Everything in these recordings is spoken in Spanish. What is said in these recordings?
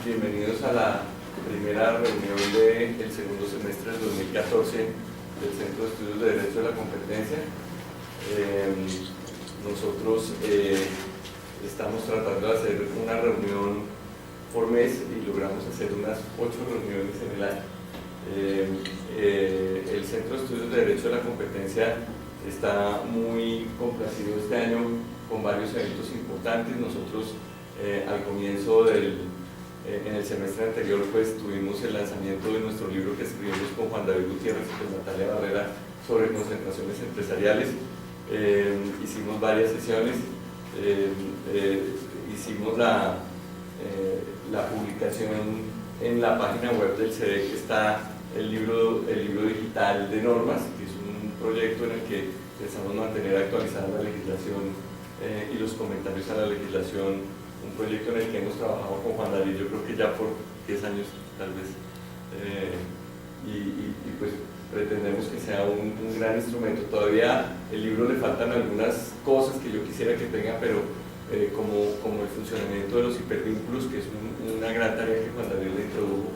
bienvenidos a la primera reunión del segundo semestre del 2014 del Centro de Estudios de Derecho de la Competencia. Nosotros estamos tratando de hacer una reunión por mes y logramos hacer unas 8 reuniones en el año. El Centro de Estudios de Derecho de la Competencia está muy complacido este año con varios eventos importantes. Nosotros al comienzo en el semestre anterior pues tuvimos el lanzamiento de nuestro libro que escribimos con Juan David Gutiérrez y con Natalia Barrera sobre concentraciones empresariales. Hicimos varias sesiones, hicimos la publicación en la página web del CEDEC, que está el libro digital de normas, que es un proyecto en el que pensamos mantener actualizada la legislación y los comentarios a la legislación, un proyecto en el que hemos trabajado con Juan David, yo creo que ya por 10 años tal vez, y pues pretendemos que sea un gran instrumento. Todavía el libro le faltan algunas cosas que yo quisiera que tenga, pero como el funcionamiento de los hipervínculos, que es una gran tarea que Juan David le introdujo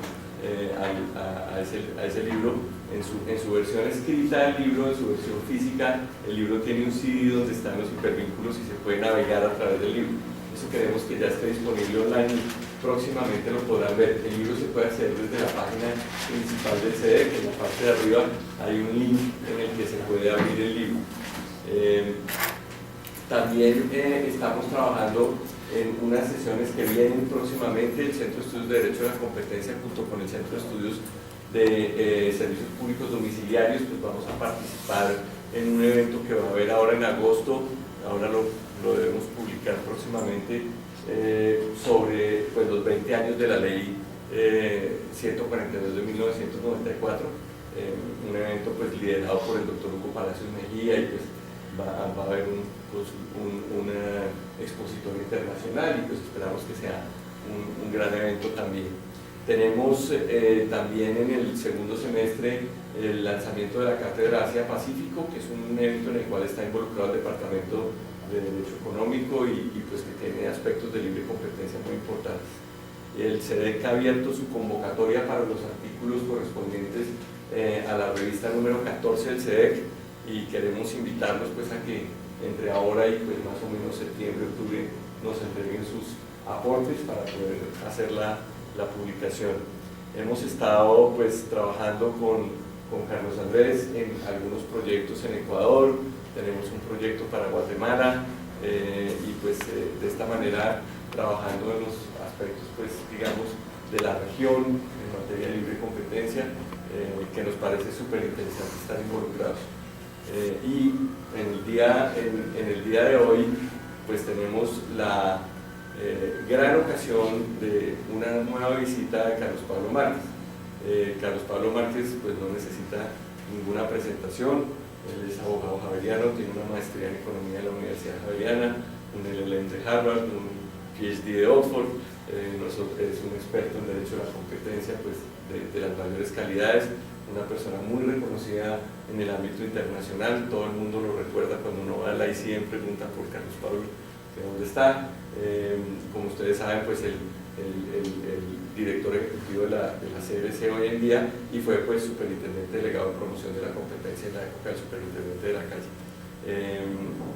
a ese libro. En su versión escrita del libro, en su versión física, el libro tiene un CD donde están los hipervínculos y se puede navegar a través del libro. Eso queremos que ya esté disponible online, próximamente lo podrán ver. El libro se puede hacer desde la página principal del CEDEC, que en la parte de arriba hay un link en el que se puede abrir el libro. También estamos trabajando en unas sesiones que vienen próximamente. El Centro de Estudios de Derecho de la Competencia junto con el Centro de Estudios de Servicios Públicos Domiciliarios, pues vamos a participar en un evento que va a haber ahora en agosto, ahora lo debemos publicar próximamente, sobre pues, los 20 años de la ley 142 de 1994, un evento pues, liderado por el doctor Hugo Palacios Mejía, y pues va a haber un expositor internacional y pues esperamos que sea un gran evento también. Tenemos también en el segundo semestre el lanzamiento de la Cátedra Asia-Pacífico, que es un evento en el cual está involucrado el Departamento de Derecho Económico y pues que tiene aspectos de libre competencia muy importantes. El CEDEC ha abierto su convocatoria para los artículos correspondientes a la revista número 14 del CEDEC y queremos invitarlos pues a que entre ahora y pues más o menos septiembre, octubre nos entreguen sus aportes para poder hacer la publicación. Hemos estado pues trabajando con Carlos Andrés en algunos proyectos en Ecuador, tenemos un proyecto para Guatemala y pues de esta manera trabajando en los aspectos pues digamos de la región en materia de libre competencia, que nos parece súper interesante estar involucrados. Y en el día de hoy pues tenemos la gran ocasión de una nueva visita de Carlos Pablo Márquez. Carlos Pablo Márquez pues no necesita ninguna presentación, él es abogado javeriano, tiene una maestría en economía de la Universidad Javeriana, un LLM de Harvard, un PhD de Oxford, es un experto en derecho a la competencia pues, de las mayores calidades, una persona muy reconocida en el ámbito internacional, todo el mundo lo recuerda cuando uno va a la ICM, pregunta por Carlos Pablo, de dónde está. Como ustedes saben, pues el director ejecutivo de la CBC hoy en día y fue pues superintendente delegado de promoción de la competencia en la época del superintendente de la calle.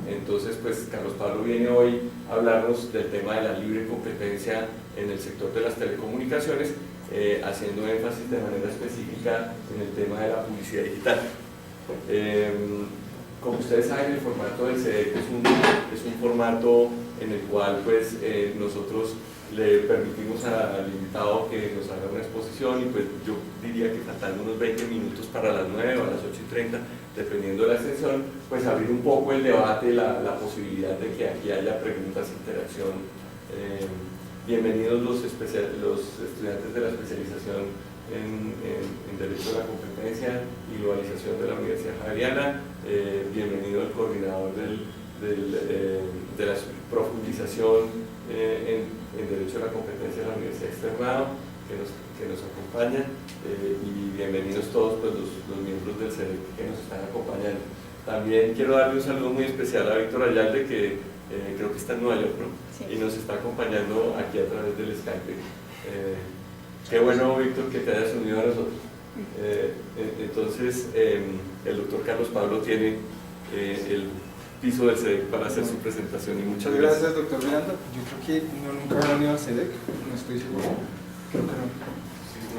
Entonces pues Carlos Pablo viene hoy a hablarnos del tema de la libre competencia en el sector de las telecomunicaciones, haciendo énfasis de manera específica en el tema de la publicidad digital. Como ustedes saben, el formato del CEDEC es un formato en el cual pues, nosotros le permitimos al invitado que nos haga una exposición y pues yo diría que faltando unos 20 minutos para las 9 o a las 8:30, dependiendo de la extensión, pues abrir un poco el debate, la posibilidad de que aquí haya preguntas, interacción. Bienvenidos los estudiantes de la especialización en Derecho a la Competencia y Globalización de la Universidad Javeriana, bienvenido el coordinador de la profundización en Derecho a la Competencia de la Universidad Externado, que nos acompaña, y bienvenidos todos pues, los miembros del CEDEC que nos están acompañando. También quiero darle un saludo muy especial a Víctor Ayalde, que creo que está en Nueva York, ¿no? Sí. Y nos está acompañando aquí a través del Skype. Qué bueno, Víctor, que te hayas unido a nosotros. Entonces, el doctor Carlos Pablo tiene el piso del CEDEC para hacer su presentación y muchas gracias. Gracias, doctor Miranda. Yo creo que nunca había venido al CEDEC, no estoy seguro. Creo que no.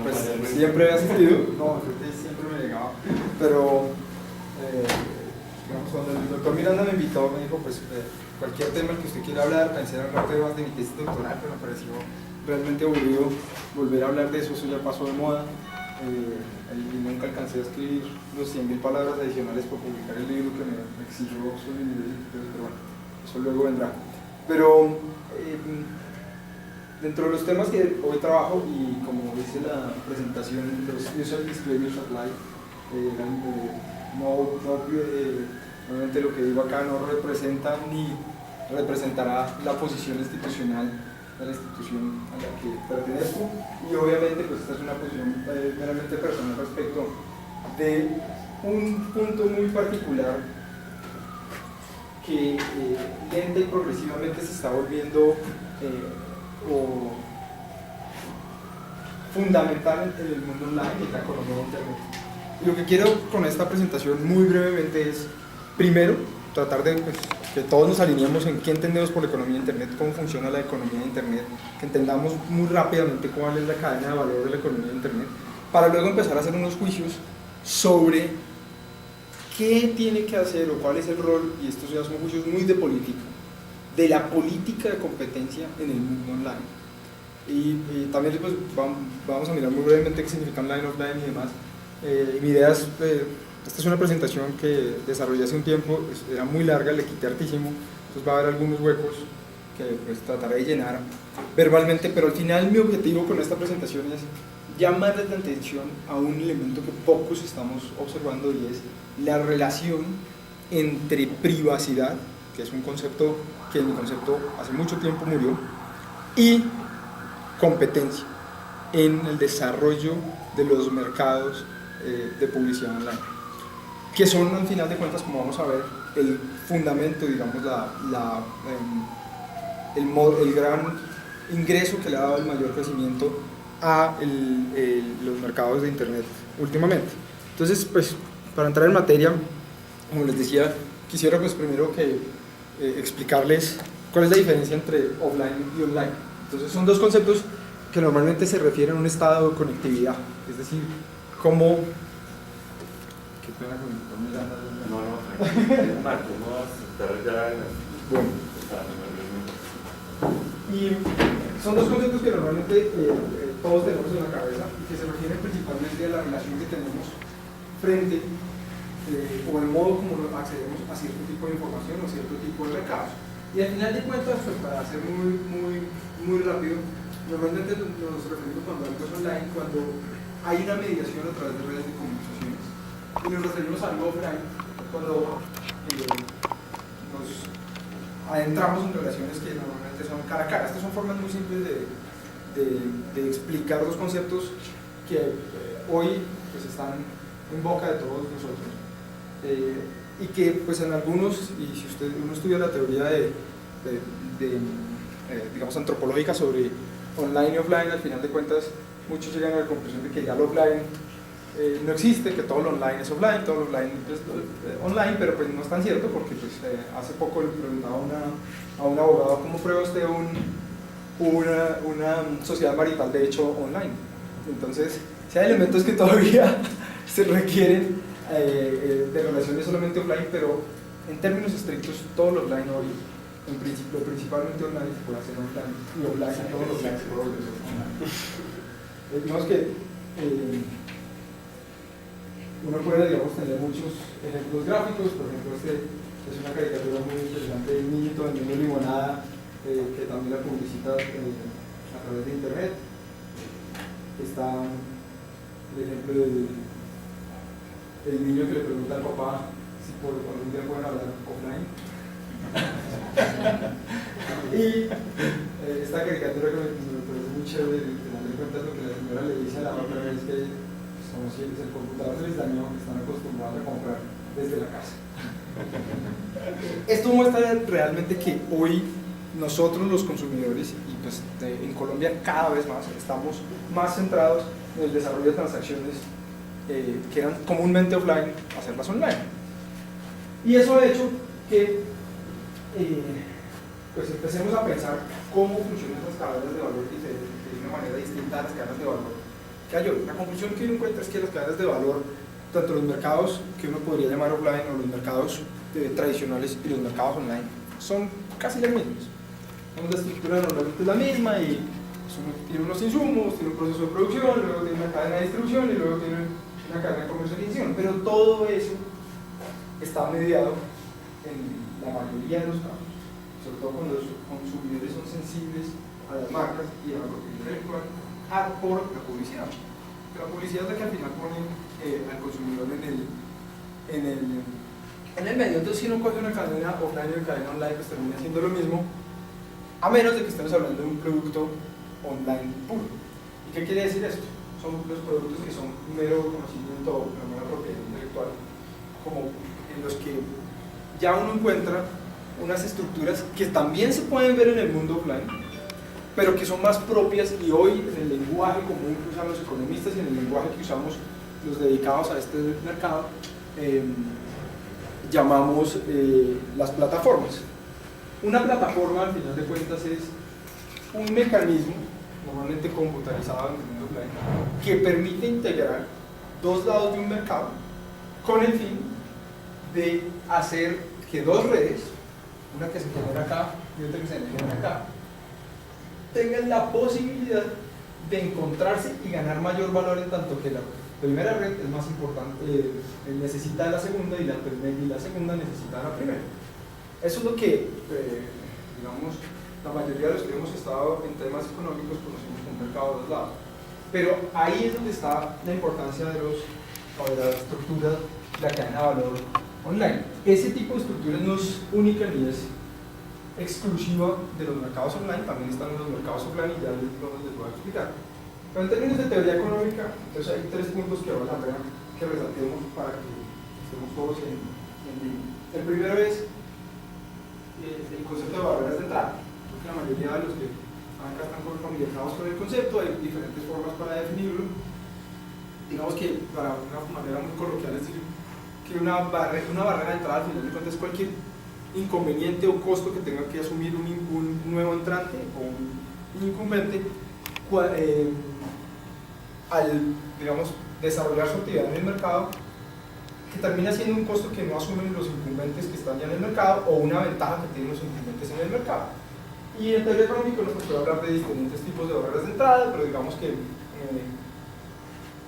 Pues siempre he asistido, no, creo que siempre me llegaba, pero digamos, cuando el doctor Miranda me invitó, me dijo, pues cualquier tema que usted quiera hablar, pensé en hablar temas de mi tesis doctoral, pero me pareció realmente aburrido volver a hablar de eso, eso ya pasó de moda, y nunca alcancé a escribir los 100.000 palabras adicionales para publicar el libro que me exigió Oxford University, pero bueno, eso luego vendrá. Pero dentro de los temas que hoy trabajo, y como dice la presentación, los user disclaimers apply, obviamente lo que digo acá no representa ni representará la posición institucional de la institución a la que pertenezco, y obviamente pues esta es una posición meramente personal respecto de un punto muy particular que lenta y progresivamente se está volviendo fundamental en el mundo online y en la economía de internet. Y lo que quiero con esta presentación muy brevemente es, primero, tratar de que todos nos alineemos en qué entendemos por la economía de internet, cómo funciona la economía de internet, que entendamos muy rápidamente cuál es la cadena de valor de la economía de internet, para luego empezar a hacer unos juicios sobre qué tiene que hacer o cuál es el rol, y estos ya son juicios muy de política, de la política de competencia en el mundo online. Y también pues, vamos a mirar muy brevemente qué significa online, offline y demás. Mi idea es, esta es una presentación que desarrollé hace un tiempo, era muy larga, le quité hartísimo, entonces va a haber algunos huecos que pues, trataré de llenar verbalmente, pero al final mi objetivo con esta presentación es llamarles la atención a un elemento que pocos estamos observando, y es la relación entre privacidad, que es un concepto que en mi concepto hace mucho tiempo murió, y competencia en el desarrollo de los mercados de publicidad online, que son al final de cuentas, como vamos a ver, el fundamento, digamos, el gran ingreso que le ha dado el mayor crecimiento a los mercados de internet últimamente. Entonces, pues, para entrar en materia, como les decía, quisiera pues primero que explicarles cuál es la diferencia entre offline y online. Entonces, son dos conceptos que normalmente se refieren a un estado de conectividad, es decir, cómo... Qué pena con mi Miranda. No, Marco, no vas a estar ya en el... Bueno. Y son dos conceptos que normalmente todos tenemos en la cabeza y que se refieren principalmente a la relación que tenemos frente o el modo como accedemos a cierto tipo de información o cierto tipo de mercados. Y al final de cuentas, pues para ser muy rápido, normalmente nos referimos cuando algo es online, cuando hay una mediación a través de redes de comunicaciones. Y nos referimos a algo offline, cuando nos adentramos en relaciones que normalmente son cara a cara. Estas son formas muy simples de explicar dos conceptos que hoy pues, están en boca de todos nosotros. Y que pues en algunos, y si uno estudia la teoría digamos antropológica sobre online y offline, al final de cuentas muchos llegan a la conclusión de que ya el offline no existe, que todo lo online es offline, todo lo offline es online, pero pues no es tan cierto, porque pues hace poco le preguntaba a un abogado cómo prueba usted una sociedad marital de hecho online. Entonces, si hay elementos que todavía se requieren de relaciones solamente offline, pero en términos estrictos todo lo offline hoy, en principio, principalmente online se puede hacer offline, y offline todo lo offline se puede volver online. Digamos que uno puede, digamos, tener muchos ejemplos gráficos. Por ejemplo, este es una caricatura muy interesante de un niñito vendiendo limonada, que también la publicita a través de internet. Está el ejemplo del niño que le pregunta al papá si por algún día pueden hablar offline. Y esta caricatura que me parece muy chévere, al final de cuentas lo que la señora le dice a la otra es que como si el computador se les dañó, que están acostumbrados a comprar desde la casa. Esto muestra realmente que hoy nosotros los consumidores, y pues en Colombia cada vez más, estamos más centrados en el desarrollo de transacciones que eran comúnmente offline, hacerlas online. Y eso ha hecho que pues empecemos a pensar cómo funcionan las cadenas de valor de una manera distinta a las cadenas de valor que hay hoy. La conclusión que uno encuentra es que las cadenas de valor, tanto los mercados que uno podría llamar offline o los mercados tradicionales y los mercados online, son casi las mismas. La estructura normalmente es la misma y uno tiene unos insumos, tiene un proceso de producción, luego tiene una cadena de distribución y luego tiene una cadena de comercialización, pero todo eso está mediado en la mayoría de los casos, sobre todo cuando los consumidores son sensibles a las marcas y a la propiedad intelectual, por la publicidad. La publicidad es la que al final pone al consumidor en el medio. Entonces, si uno coge una cadena offline y una cadena online, pues termina siendo lo mismo, a menos de que estemos hablando de un producto online puro. ¿Y qué quiere decir esto? Son los productos que son mero conocimiento o mera propiedad intelectual, como en los que ya uno encuentra unas estructuras que también se pueden ver en el mundo offline, pero que son más propias, y hoy en el lenguaje común que usan los economistas y en el lenguaje que usamos los dedicados a este mercado, llamamos las plataformas. Una plataforma, al final de cuentas, es un mecanismo normalmente computarizado en el mundo offline que permite integrar dos lados de un mercado con el fin de hacer que dos redes, una que se genera acá y otra que se genera acá, tengan la posibilidad de encontrarse y ganar mayor valor, en tanto que la primera red es más importante, necesita de la segunda y la segunda necesita de la primera. Eso es lo que, digamos, la mayoría de los que hemos estado en temas económicos conocemos como mercado de dos lados. Pero ahí es donde está la importancia de la estructura de la cadena de valor online. Ese tipo de estructura no es única ni es exclusiva de los mercados online, también están en los mercados offline y ya les voy a explicar. Pero en términos de teoría económica, entonces hay tres puntos que vale la pena que resaltemos para que estemos todos en línea. El primero es el concepto de barreras de entrada. Creo que la mayoría de los que acá están familiarizados con el concepto, hay diferentes formas para definirlo. Digamos que, para una manera muy coloquial, es decir, que una barrera de entrada al final de cuentas es cualquier inconveniente o costo que tenga que asumir un nuevo entrante o un incumbente al, digamos, desarrollar su actividad en el mercado, que termina siendo un costo que no asumen los incumbentes que están ya en el mercado o una ventaja que tienen los incumbentes en el mercado. Y en teoría económica nos puede hablar de diferentes tipos de barreras de entrada, pero digamos que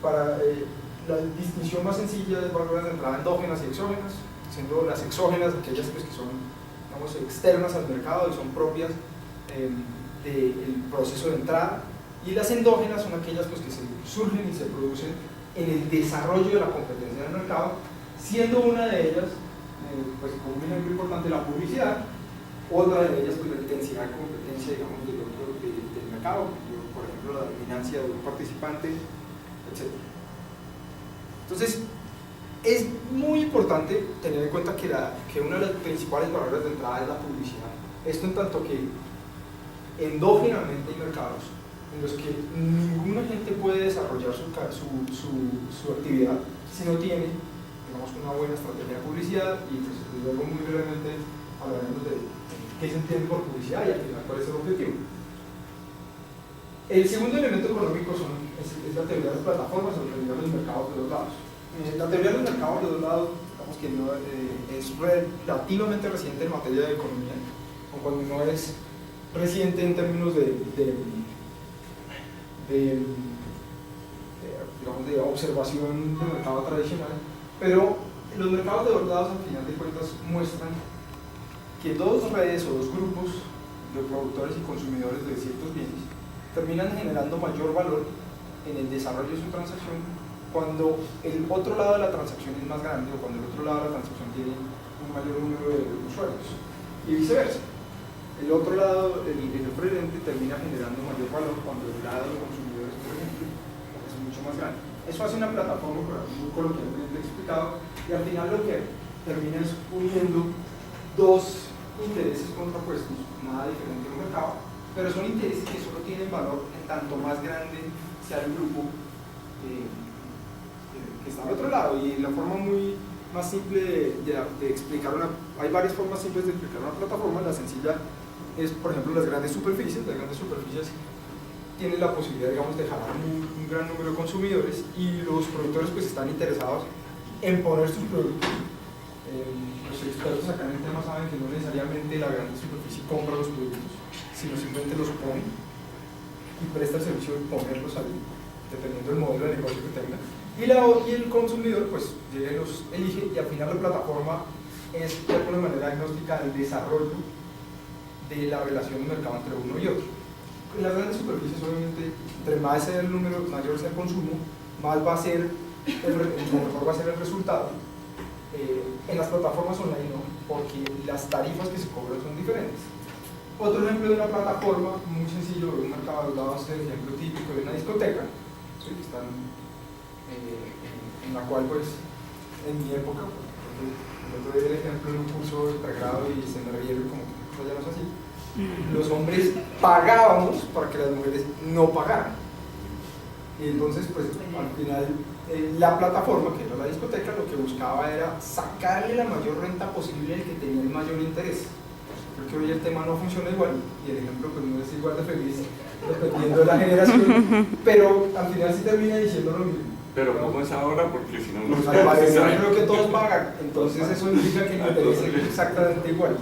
para la distinción más sencilla es barreras de entrada endógenas y exógenas, siendo las exógenas aquellas pues, que son, digamos, externas al mercado y son propias del proceso de entrada, y las endógenas son aquellas pues, que surgen y se producen en el desarrollo de la competencia del mercado, siendo una de ellas, pues, como un ejemplo importante, la publicidad. Otra de ellas, pues, la intensidad de competencia, digamos, del mercado, por ejemplo, la dominancia de un participante, etc. Entonces, es muy importante tener en cuenta que una de las principales barreras de entrada es la publicidad. Esto en tanto que endógenamente hay mercados en los que ninguna gente puede desarrollar su actividad si no tiene, digamos, una buena estrategia de publicidad, y pues, luego muy brevemente hablaremos de qué se entiende por publicidad y al final cuál es el objetivo. El segundo elemento económico es la teoría de las plataformas, o la teoría de los mercados de dos lados. La teoría de los mercados de dos lados, digamos que no, es relativamente reciente en materia de economía, o cuando no es reciente en términos digamos, de observación del mercado tradicional, pero los mercados de dos lados al final de cuentas muestran que dos redes o dos grupos de productores y consumidores de ciertos bienes terminan generando mayor valor en el desarrollo de su transacción cuando el otro lado de la transacción es más grande o cuando el otro lado de la transacción tiene un mayor número de usuarios, y viceversa. El otro lado, el oferente, termina generando mayor valor cuando el lado de los consumidores, por ejemplo, es mucho más grande. Eso hace una plataforma, muy coloquialmente explicado, y al final lo que termina es uniendo dos intereses contrapuestos nada diferente en un mercado, pero son intereses que solo tienen valor en tanto más grande sea el grupo que está al otro lado. Y la forma más simple de explicar hay varias formas simples de explicar una plataforma. La sencilla es, por ejemplo, las grandes superficies. Las grandes superficies tienen la posibilidad, digamos, de jalar un gran número de consumidores, y los productores pues están interesados en poner sus productos. Los expertos acá en el tema saben que no necesariamente la gran superficie compra los productos, sino simplemente los pone y presta el servicio de ponerlos ahí, dependiendo del modelo de negocio que tenga. Y el consumidor pues llega y los elige, y al final la plataforma es de alguna manera agnóstica del desarrollo de la relación de mercado entre uno y otro. En las grandes superficies, obviamente, entre más sea el número, mayor sea el consumo, más va a ser mejor va a ser el resultado. En las plataformas online no, porque las tarifas que se cobran son diferentes. Otro ejemplo de una plataforma muy sencillo, de un mercado, dado el ejemplo típico de una discoteca, ¿sí? Que están, en la cual, pues, en mi época, yo doy el ejemplo en un curso de pregrado y se me rieron como que la cosa ya no es así. Los hombres pagábamos para que las mujeres no pagaran. Y entonces, pues, al final, la plataforma, que era la discoteca, lo que buscaba era sacarle la mayor renta posible al que tenía el mayor interés. Creo que hoy el tema no funciona igual, y el ejemplo pues no es igual de feliz dependiendo de la generación, pero al final sí termina diciendo lo mismo. Pero ¿cómo es ahora? Porque si no, no yo creo que todos pagan, entonces eso indica que el interés es exactamente igual.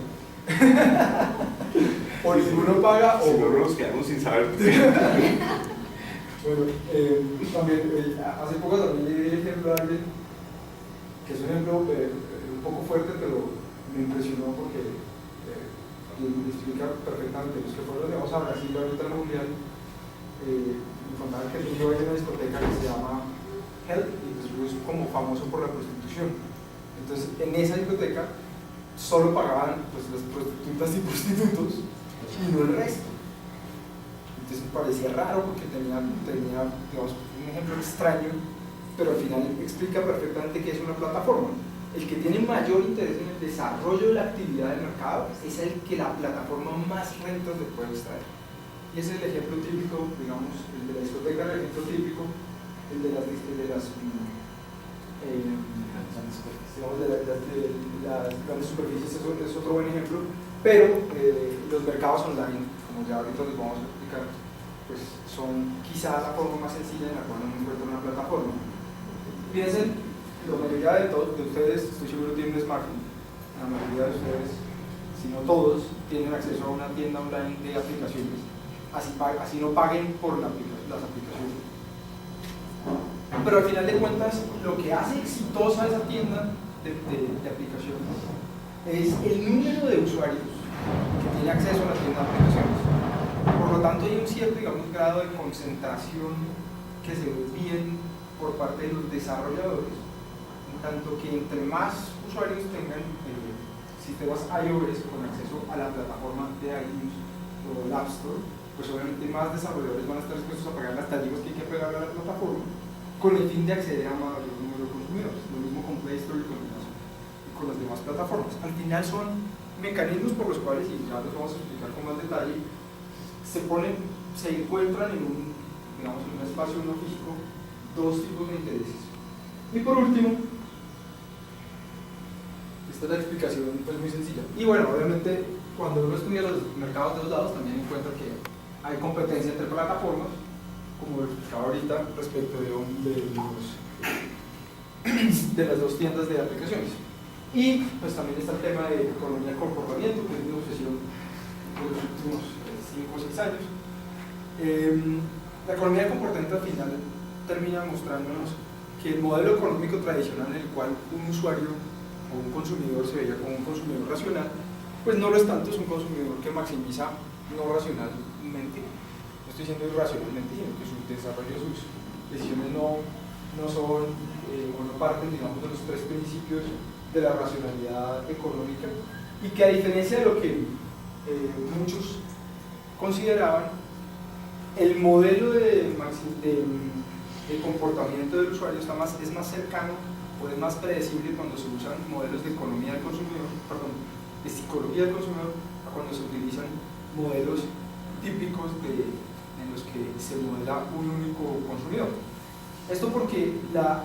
O ninguno paga, o si no nos quedamos sin saber. Bueno, también, hace poco también le di el ejemplo a alguien, que es un ejemplo un poco fuerte, pero me impresionó porque explica perfectamente. Los que fueron, digamos, a Brasil ahorita en el Mundial, me contaban que el niño hay una discoteca que se llama Hell, y pues es como famoso por la prostitución. Entonces, en esa discoteca solo pagaban pues, las prostitutas y prostitutos, y no el resto. Entonces me parecía raro porque tenía digamos, un ejemplo extraño, pero al final explica perfectamente que es una plataforma. El que tiene mayor interés en el desarrollo de la actividad del mercado es el que la plataforma más rentas le puede extraer. Y ese es el ejemplo típico, digamos, el de la discoteca, el ejemplo típico, el de las grandes superficies es otro buen ejemplo, pero los mercados online, como ya ahorita les vamos a explicar, pues son quizá la forma más sencilla en la cual uno encuentra una plataforma. Piensen, la mayoría de ustedes, estoy seguro, tienen un smartphone. La mayoría de ustedes, si no todos, tienen acceso a una tienda online de aplicaciones, así no paguen por las aplicaciones. Pero al final de cuentas, lo que hace exitosa esa tienda de aplicaciones es el número de usuarios que tiene acceso a la tienda de aplicaciones. Por lo tanto, hay un cierto, digamos, grado de concentración que se ve bien por parte de los desarrolladores, en tanto que entre más usuarios tengan sistemas iOS con acceso a la plataforma de iTunes o el App Store, pues obviamente más desarrolladores van a estar dispuestos a pagar las tarifas que hay que pagar a la plataforma con el fin de acceder a mayor número de consumidores. Lo mismo con Play Store y con las demás plataformas. Al final son mecanismos por los cuales, y ya los vamos a explicar con más detalle, se encuentran en un espacio no físico dos tipos de intereses. Y por último, esta es la explicación pues muy sencilla. Y bueno, obviamente cuando uno estudia los mercados de los lados también encuentra que hay competencia entre plataformas, como explicaba ahorita respecto de las dos tiendas de aplicaciones. Y pues también está el tema de economía del comportamiento, que es mi obsesión de los últimos 5 o 6 años. La economía del comportamiento al final termina mostrándonos que el modelo económico tradicional en el cual un usuario o un consumidor se veía como un consumidor racional, pues no lo es tanto, es un consumidor que maximiza no racionalmente, no estoy diciendo irracionalmente, sino que su desarrollo de sus decisiones no son o no parten, digamos, de los 3 principios de la racionalidad económica, y que a diferencia de lo que muchos consideraban, el modelo de comportamiento del usuario es más cercano o es más predecible cuando se usan modelos de economía del consumidor, perdón, de psicología del consumidor, a cuando se utilizan modelos típicos en los que se modela un único consumidor. Esto porque la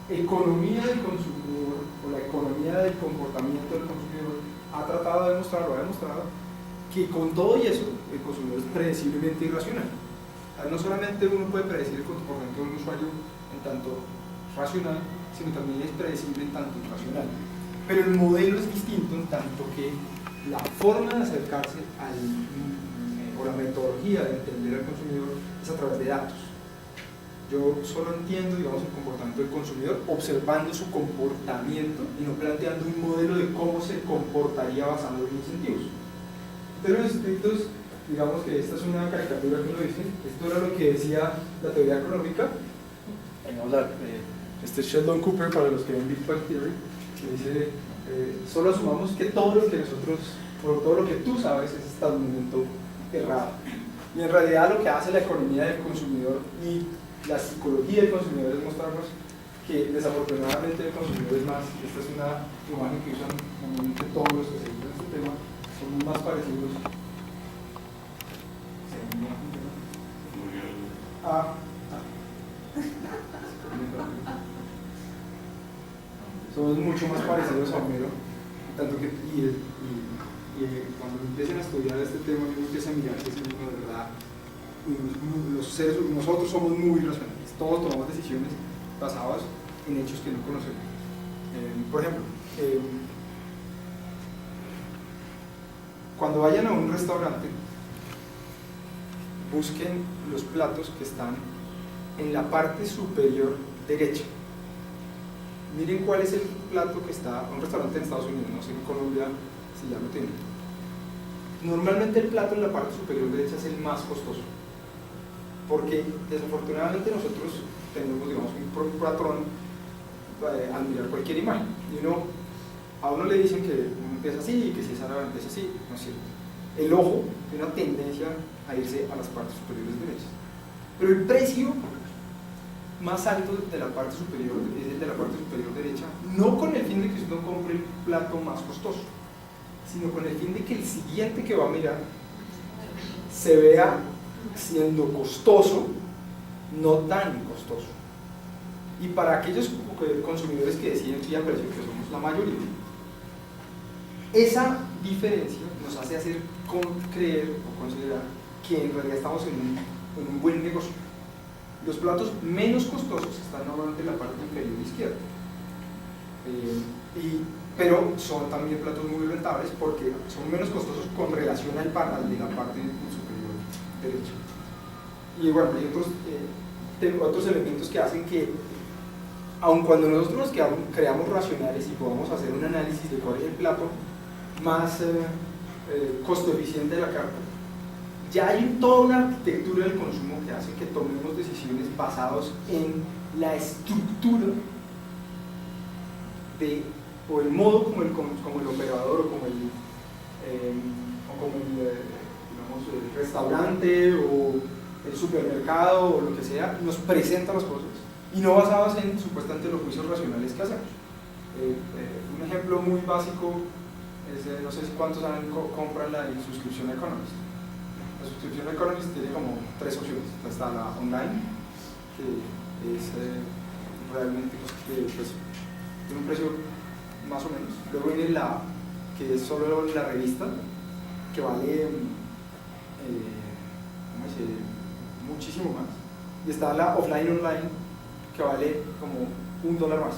economía del consumidor o la economía del comportamiento del consumidor ha tratado de demostrar, o ha demostrado, que con todo y eso el consumidor es predeciblemente irracional. No solamente uno puede predecir el comportamiento de un usuario en tanto racional, sino también es predecible en tanto irracional. Pero el modelo es distinto en tanto que la forma de acercarse o la metodología de entender al consumidor es a través de datos. Yo solo entiendo, digamos, el comportamiento del consumidor observando su comportamiento y no planteando un modelo de cómo se comportaría basado en incentivos. Pero los estrictos, digamos que esta es una caricatura que uno dice, esto era lo que decía la teoría económica. Este es Sheldon Cooper, para los que ven Big Bang Theory, que dice, solo asumamos que todo lo que nosotros, o todo lo que tú sabes es hasta el momento errado. Y en realidad lo que hace la economía del consumidor y la psicología del consumidor es mostrarnos que desafortunadamente el consumidor es más, esta es una imagen que usan normalmente todos los que se usan este tema, son más parecidos somos mucho más parecidos a Homero, tanto que cuando empiecen a estudiar este tema uno empieza a mirar que de verdad nosotros somos muy racionales, todos tomamos decisiones basadas en hechos que no conocemos. Por ejemplo, cuando vayan a un restaurante, busquen los platos que están en la parte superior derecha. Miren cuál es el plato que está en un restaurante en Estados Unidos, no sé, en Colombia si ya lo tienen. Normalmente el plato en la parte superior derecha es el más costoso, porque desafortunadamente nosotros tenemos, digamos, un patrón al mirar cualquier imagen, y a uno le dicen que uno empieza así y que si es árabe empieza así, no es cierto. El ojo tiene una tendencia a irse a las partes superiores derechas, pero el precio más alto de la parte superior es el de la parte superior derecha, no con el fin de que usted no compre el plato más costoso, sino con el fin de que el siguiente que va a mirar se vea siendo costoso, no tan costoso. Y para aquellos consumidores que deciden sí al precio, que somos la mayoría, esa diferencia nos hace creer o considerar que en realidad estamos en un buen negocio. Los platos menos costosos están normalmente en la parte inferior izquierda, pero son también platos muy rentables porque son menos costosos con relación al de la parte superior derecha. Y bueno, hay otros elementos que hacen que, aun cuando nosotros nos creamos racionales y podamos hacer un análisis de cuál es el plato más costo eficiente de la carta, ya hay toda una arquitectura del consumo que hace que tomemos decisiones basadas en la estructura o el modo como el operador o como el restaurante o el supermercado o lo que sea nos presenta las cosas, y no basadas en supuestamente los juicios racionales que hacemos. Un ejemplo muy básico es, no sé si cuántos compran la suscripción a Economist. La suscripción a Economist tiene como tres opciones. Está la online, que es realmente tiene un precio más o menos. Luego viene la que es solo la revista, que vale muchísimo más. Y está la offline online, que vale como $1 más.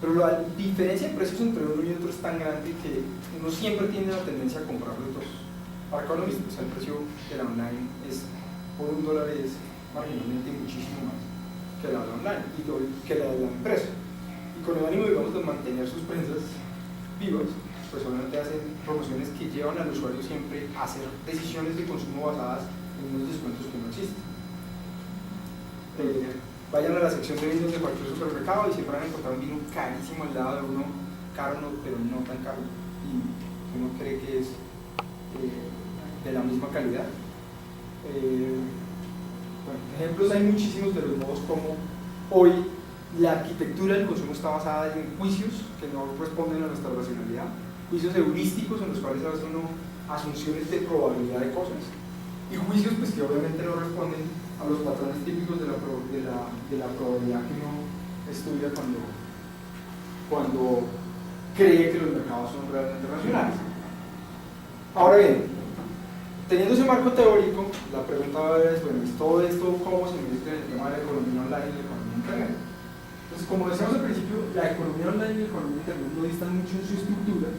Pero la diferencia de precios entre uno y otro es tan grande que uno siempre tiene la tendencia a comprar los dos. Para Economist, o sea, el precio de la online por $1 es marginalmente muchísimo más que la de la online y que la de la empresa. Y con el ánimo, digamos, de mantener sus prensas vivas, pues obviamente hacen promociones que llevan al usuario siempre a hacer decisiones de consumo basadas en unos descuentos que no existen. Vayan a la sección de vinos de cualquier supermercado y siempre van a encontrar un vino carísimo al lado de uno, caro pero no tan caro, y uno cree que es de la misma calidad. Bueno, ejemplos hay muchísimos de los modos como hoy la arquitectura del consumo está basada en juicios que no responden a nuestra racionalidad, juicios heurísticos en los cuales hace uno asunciones de probabilidad de cosas, y juicios pues, que obviamente no responden a los patrones típicos de la probabilidad que uno estudia cuando cree que los mercados son realmente racionales. Ahora bien, teniendo ese marco teórico, la pregunta es, bueno, ¿es todo esto cómo se mezcla en el tema de la economía online y la economía internet? Entonces, como decíamos al principio, la economía online y la economía internet no distan mucho en su estructura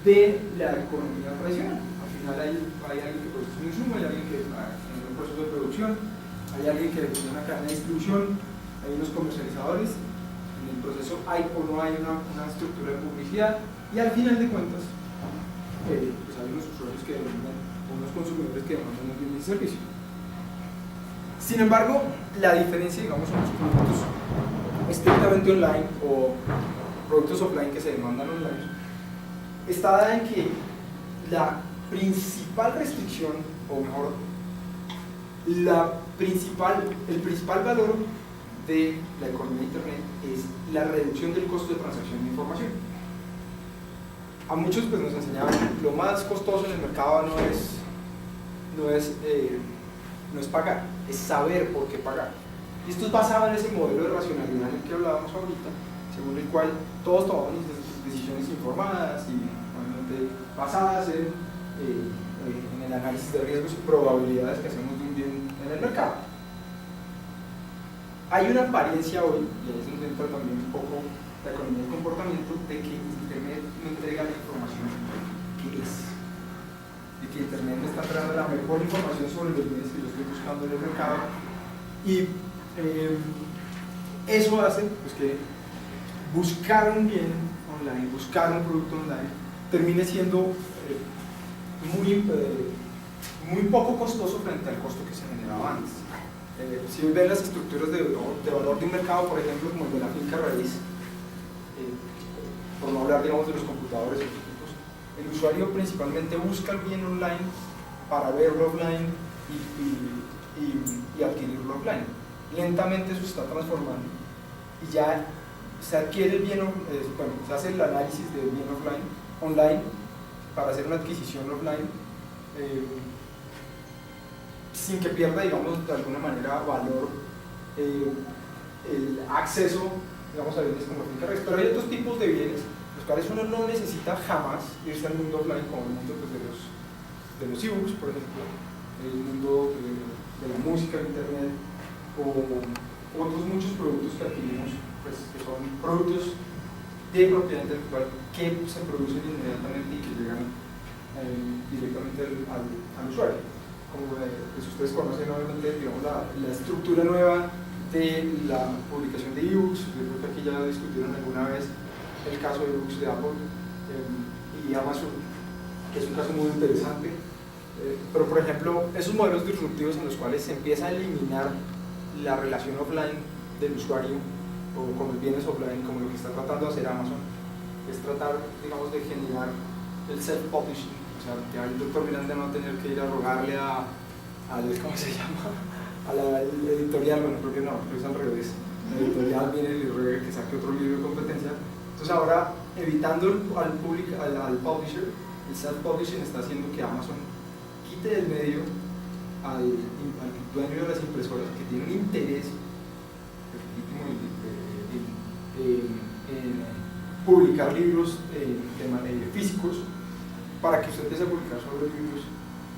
de la economía tradicional. Al final hay alguien que produce un insumo, hay alguien que tiene un proceso de producción, hay alguien que tiene una cadena de distribución, hay unos comercializadores, en el proceso hay o no hay una estructura de publicidad, y al final de cuentas, pues hay unos usuarios que demandan, unos consumidores que demandan un bien y servicio. Sin embargo, la diferencia, digamos, en los productos estrictamente online o productos offline que se demandan online está dada en que la principal restricción, o mejor, el principal valor de la economía de internet es la reducción del costo de transacción de información. A muchos pues, nos enseñaban lo más costoso en el mercado no es pagar, es saber por qué pagar. Y esto es basado en ese modelo de racionalidad en el que hablábamos ahorita, según el cual todos tomamos decisiones informadas y obviamente basadas en el análisis de riesgos y probabilidades que hacemos de un bien en el mercado. Hay una apariencia hoy, y ahí se encuentra también un poco la economía del comportamiento, de que Internet no entrega la información que es, de que Internet me está entregando la mejor información sobre los bienes que yo estoy buscando en el mercado, y eso hace pues, que buscar un bien online, buscar un producto online, termine siendo muy poco costoso frente al costo que se generaba antes. Si ven las estructuras de valor de un mercado, por ejemplo, como el de la finca raíz, por no hablar, digamos, de los computadores, el usuario principalmente busca el bien online para verlo offline y adquirirlo offline. Lentamente eso se está transformando y ya se adquiere el bien, se hace el análisis del bien online para hacer una adquisición offline sin que pierda, digamos, de alguna manera valor el acceso, digamos, a bienes como finca raíz. Pero hay otros tipos de bienes los cuales uno no necesita jamás irse al mundo offline, como el mundo pues, de los e-books, por ejemplo, el mundo de la música en internet, o otros muchos productos que adquirimos, pues, que son productos de propiedad intelectual que se producen inmediatamente y que llegan directamente al usuario. Como pues ustedes conocen, obviamente, digamos, la estructura nueva de la publicación de ebooks. Yo creo que aquí ya discutieron alguna vez el caso de ebooks de Apple y Amazon, que es un caso muy interesante. Pero, por ejemplo, esos modelos disruptivos en los cuales se empieza a eliminar la relación offline del usuario o con los bienes offline, como lo que está tratando de hacer Amazon, es tratar, digamos, de generar el self-publishing. O sea, que el doctor Miranda no va a tener que ir a rogarle ¿cómo se llama? A la editorial, bueno, creo que no, creo que es al revés. La editorial viene y le ruega que saque otro libro de competencia. Entonces ahora, evitando al publisher, el self-publishing está haciendo que Amazon quite del medio al dueño de las impresoras que tiene un interés legítimo en publicar libros físicos, para que usted empiece a publicar sobre los libros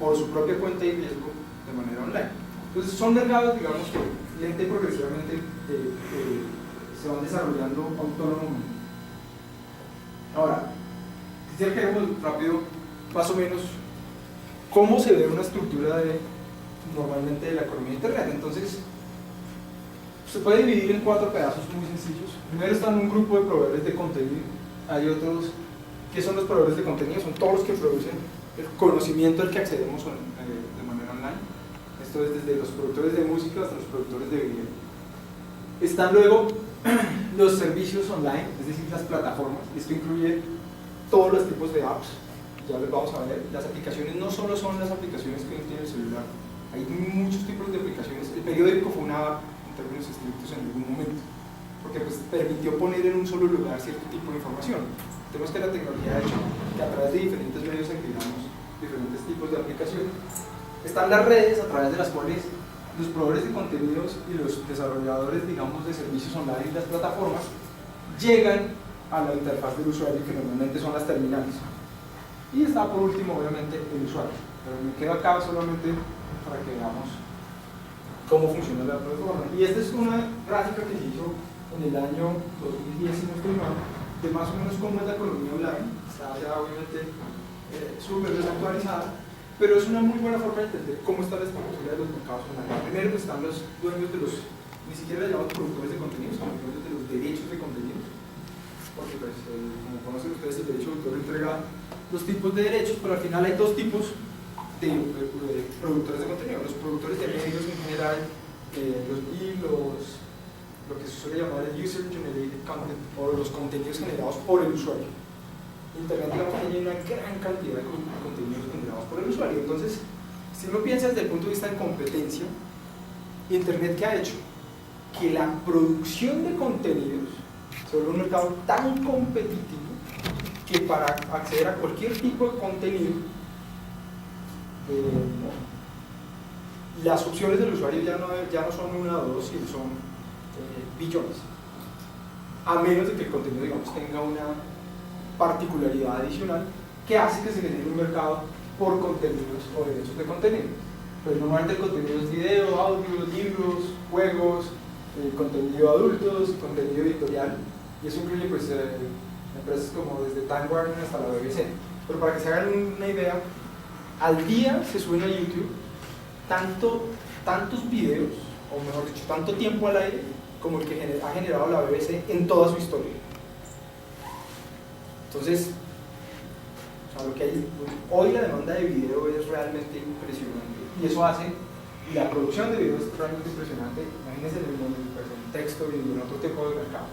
por su propia cuenta y riesgo de manera online. Entonces son mercados, digamos, que lenta y progresivamente se van desarrollando autónomamente. Ahora, quisiera que veamos rápido, más o menos, cómo se ve una estructura normalmente de la economía de internet. Entonces, se puede dividir en 4 pedazos muy sencillos. Primero están un grupo de proveedores de contenido, hay otros. ¿Qué son los proveedores de contenido? Son todos los que producen el conocimiento al que accedemos de manera online. Esto es desde los productores de música hasta los productores de video. Están luego los servicios online, es decir, las plataformas. Esto incluye todos los tipos de apps, ya les vamos a ver. Las aplicaciones no solo son las aplicaciones que uno tiene en el celular, hay muchos tipos de aplicaciones. El periódico fue una app en términos estrictos en algún momento, porque pues, permitió poner en un solo lugar cierto tipo de información. El tema es que la tecnología ha hecho que a través de diferentes medios adquiramos diferentes tipos de aplicaciones. Están las redes a través de las cuales los proveedores de contenidos y los desarrolladores, digamos, de servicios online y las plataformas llegan a la interfaz del usuario, que normalmente son las terminales. Y está por último, obviamente, el usuario. Pero me quedo acá solamente para que veamos cómo funciona la plataforma. Y esta es una gráfica que se hizo en el año 2010, si no estoy mal, de más o menos cómo es la economía online. Está ya obviamente súper desactualizada, pero es una muy buena forma de entender cómo está la estructura de los mercados online. Primero pues, están los dueños de los, ni siquiera llamados productores de contenidos, sino los dueños de los derechos de contenidos, porque pues, como conocen ustedes, el derecho de autor entrega los tipos de derechos, pero al final hay dos tipos de productores de contenido: los productores de medios en general y lo que se suele llamar el user generated content, o los contenidos generados por el usuario. Internet, digamos, tiene una gran cantidad de contenidos generados por el usuario. Entonces, si uno piensa desde el punto de vista de competencia, Internet, ¿qué ha hecho? Que la producción de contenidos se vuelve un mercado tan competitivo que para acceder a cualquier tipo de contenido, las opciones del usuario ya no son una o dos, sino son billones. A menos de que el contenido, digamos, tenga una particularidad adicional que hace que se genere un mercado por contenidos o derechos de contenido. Pues normalmente el contenido es video, audio, libros, juegos, contenido adultos, contenido editorial, y eso incluye pues, empresas como desde Time Warner hasta la BBC. Pero para que se hagan una idea, al día se suben a YouTube tantos videos, o mejor dicho, tanto tiempo al aire como el que ha generado la BBC en toda su historia. Entonces, lo que hay, hoy la demanda de video es realmente impresionante, y eso hace, y la producción de video es realmente impresionante. Imagínense en el mundo, pues, en texto, video, en otro tipo de mercado.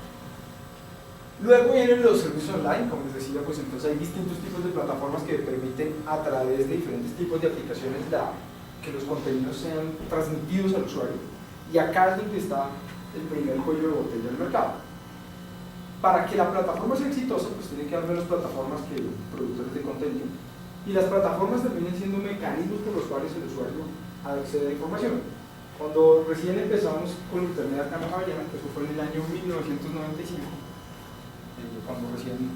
Luego vienen los servicios online, como les decía, pues entonces hay distintos tipos de plataformas que permiten a través de diferentes tipos de aplicaciones que los contenidos sean transmitidos al usuario, y acá es donde está el primer cuello de botella del mercado. Para que la plataforma sea exitosa, pues tiene que haber menos plataformas que productores de contenido, y las plataformas terminan siendo mecanismos por los cuales el usuario accede a información. Cuando recién empezamos con Internet acá en Javeriana, eso fue en el año 1995, cuando recién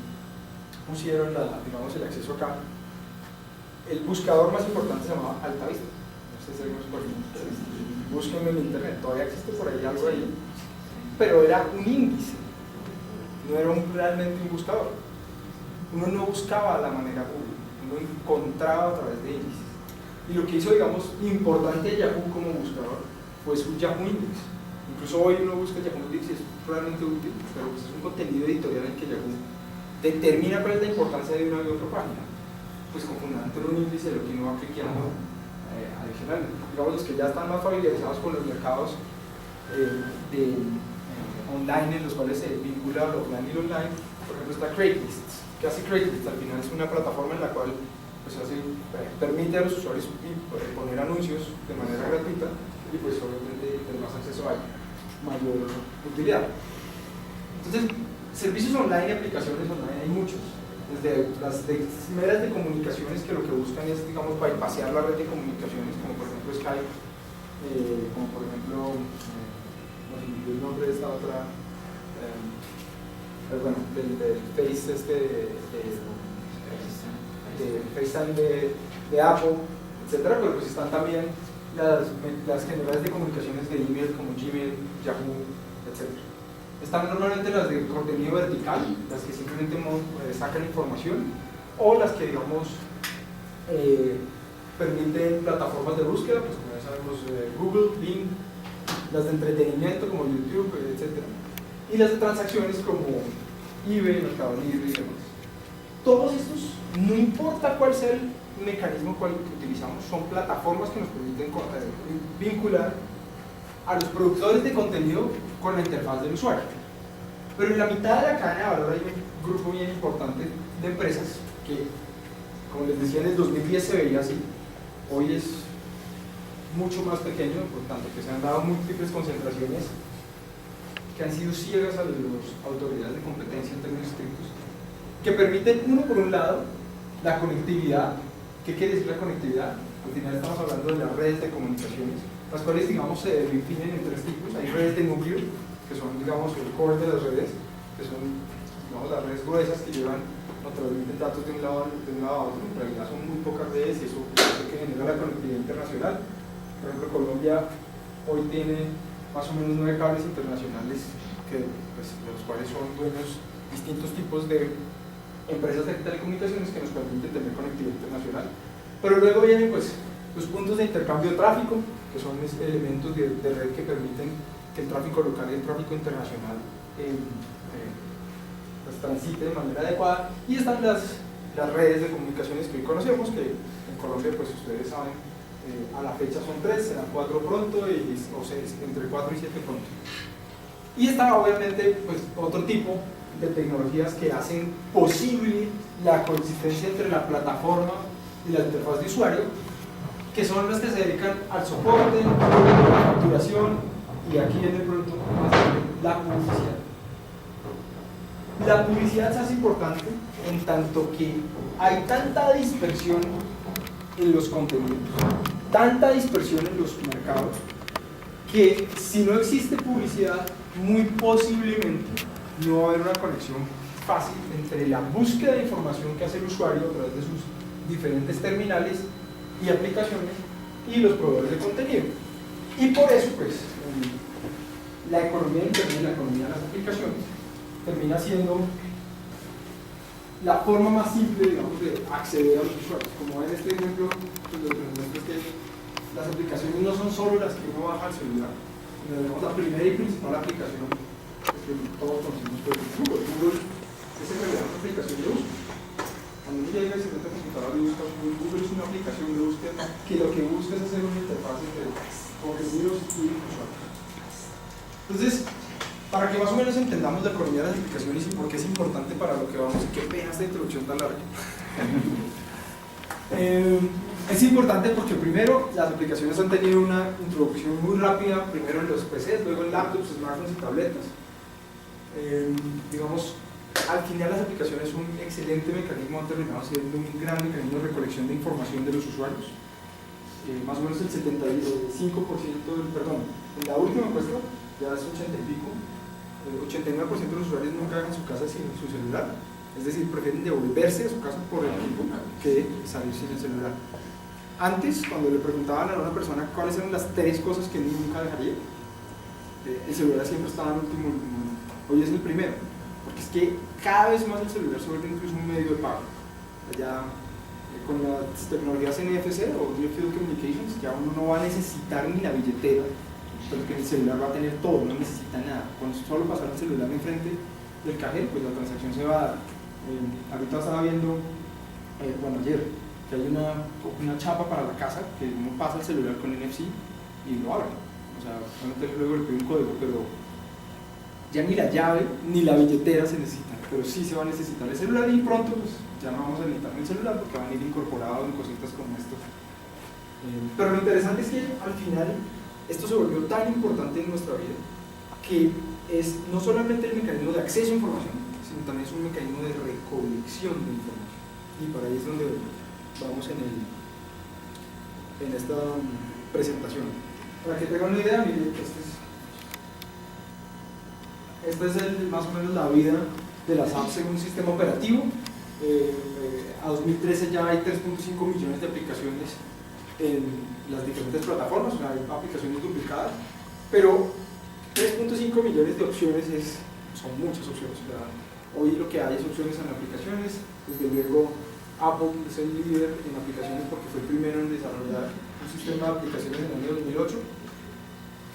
pusieron digamos, el acceso acá, el buscador más importante se llamaba Altavista. No sé si algunos por ahí, búsquenlo en Internet, todavía existe por ahí algo ahí, pero era un índice. No era realmente un buscador. Uno no buscaba la manera Google, uno encontraba a través de índices. Y lo que hizo, digamos, importante Yahoo como buscador fue su Yahoo Index. Incluso hoy uno busca Yahoo Index y es realmente útil, pero pues es un contenido editorial en que Yahoo determina cuál es la importancia de una u otra página, pues con fundamento en un índice de lo que uno va cliqueando adicionalmente. Digamos, los que ya están más familiarizados con los mercados online, en los cuales se vincula lo offline y lo online, por ejemplo está Craigslist. ¿Qué hace Craigslist? Al final es una plataforma en la cual pues, permite a los usuarios poner anuncios de manera gratuita, y pues obviamente tener más acceso a mayor utilidad. Entonces, servicios online y aplicaciones online hay muchos, desde las medios de comunicaciones que lo que buscan es, digamos, bypassear la red de comunicaciones, como por ejemplo Skype, como por ejemplo el nombre de esta otra, bueno, del Face, FaceTime de Apple, etcétera, pero pues están también las generales de comunicaciones de email como Gmail, Yahoo, etcétera. Están normalmente las de contenido vertical, las que simplemente sacan información, o las que, digamos, permiten plataformas de búsqueda, pues como ya sabemos, Google, Bing, las de entretenimiento como YouTube, etc. Y las de transacciones como eBay, Mercado Libre y demás. Todos estos, no importa cuál sea el mecanismo que utilizamos, son plataformas que nos permiten vincular a los productores de contenido con la interfaz del usuario. Pero en la mitad de la cadena de valor hay un grupo bien importante de empresas que, como les decía, en el 2010 se veía así, hoy es mucho más pequeño, por tanto que se han dado múltiples concentraciones que han sido ciegas a las autoridades de competencia en términos estrictos, que permiten, uno por un lado, la conectividad. ¿Qué quiere decir la conectividad? Al final estamos hablando de las redes de comunicaciones, las cuales, digamos, se definen en tres tipos. Hay redes de núcleo, que son, digamos, el core de las redes, que son, digamos, las redes gruesas que llevan o transmiten datos de un lado a otro. En realidad son muy pocas redes y eso es lo que genera la conectividad internacional. Por ejemplo, Colombia hoy tiene más o menos 9 cables internacionales, pues, de los cuales son dueños distintos tipos de empresas de telecomunicaciones que nos permiten tener conectividad internacional. Pero luego vienen, pues, los puntos de intercambio de tráfico, que son elementos de red que permiten que el tráfico local y el tráfico internacional pues, transite de manera adecuada. Y están las redes de comunicaciones que hoy conocemos, que en Colombia, pues ustedes saben, a la fecha son 3, serán 4 pronto, o 6, entre 4 y 7 pronto. Y está obviamente, pues, otro tipo de tecnologías que hacen posible la coexistencia entre la plataforma y la interfaz de usuario, que son las que se dedican al soporte, a la facturación, y aquí viene pronto la publicidad. La publicidad se hace importante en tanto que hay tanta dispersión en los contenidos, tanta dispersión en los mercados, que si no existe publicidad, muy posiblemente no va a haber una conexión fácil entre la búsqueda de información que hace el usuario a través de sus diferentes terminales y aplicaciones y los proveedores de contenido. Y por eso, pues, la economía de Internet, la economía de las aplicaciones, termina siendo la forma más simple, digamos, de acceder a los usuarios. Como en este ejemplo, pues, lo que nos muestra es que las aplicaciones no son solo las que uno baja al celular, sino digamos, la primera y principal aplicación que todos conocemos, pues, Google. Google es en realidad una aplicación de uso. Cuando uno llega y se mete a computador y busca Google, es una aplicación de búsqueda que lo que busca es hacer una interfaz entre contenidos y usuarios. Entonces, para que más o menos entendamos la economía de las aplicaciones y por qué es importante para lo que vamos, y qué pena esta introducción tan larga. Es importante porque primero las aplicaciones han tenido una introducción muy rápida, primero en los PCs, luego en laptops, smartphones y tabletas. Digamos, al final las aplicaciones son un excelente mecanismo, han terminado siendo un gran mecanismo de recolección de información de los usuarios. Más o menos el 75% perdón, en la última encuesta ya es 80 y pico, 89% de los usuarios nunca dejan su casa sin su celular, es decir, prefieren devolverse a su casa por el tiempo que salir sin el celular. Antes, cuando le preguntaban a una persona cuáles eran las 3 cosas que nunca dejaría, el celular siempre estaba en último lugar. Hoy es el primero, porque es que cada vez más el celular se vuelve incluso un medio de pago. Ya con las tecnologías NFC o Near Field Communications, ya uno no va a necesitar ni la billetera, porque el celular va a tener todo, no necesita nada. Con solo pasar el celular enfrente del cajero, pues la transacción se va a dar. Ahorita estaba viendo, bueno, ayer, que hay una chapa para la casa que uno pasa el celular con NFC y lo abre. O sea, luego le pide un código, pero ya ni la llave ni la billetera se necesitan, pero sí se va a necesitar el celular y pronto pues ya no vamos a necesitar el celular porque van a ir incorporados en cositas como esto. Pero lo interesante es que al final esto se volvió tan importante en nuestra vida que es no solamente el mecanismo de acceso a información, sino también es un mecanismo de recolección de información. Y para ahí es donde vamos en esta presentación. Para que tengan una idea, miren, esta es más o menos la vida de las apps en un sistema operativo. A 2013 ya hay 3.5 millones de aplicaciones en las diferentes plataformas, o sea, hay aplicaciones duplicadas, pero 3.5 millones de opciones son muchas opciones. O sea, hoy lo que hay es opciones en aplicaciones. Desde luego Apple es el líder en aplicaciones porque fue el primero en desarrollar un sistema de aplicaciones en el año 2008.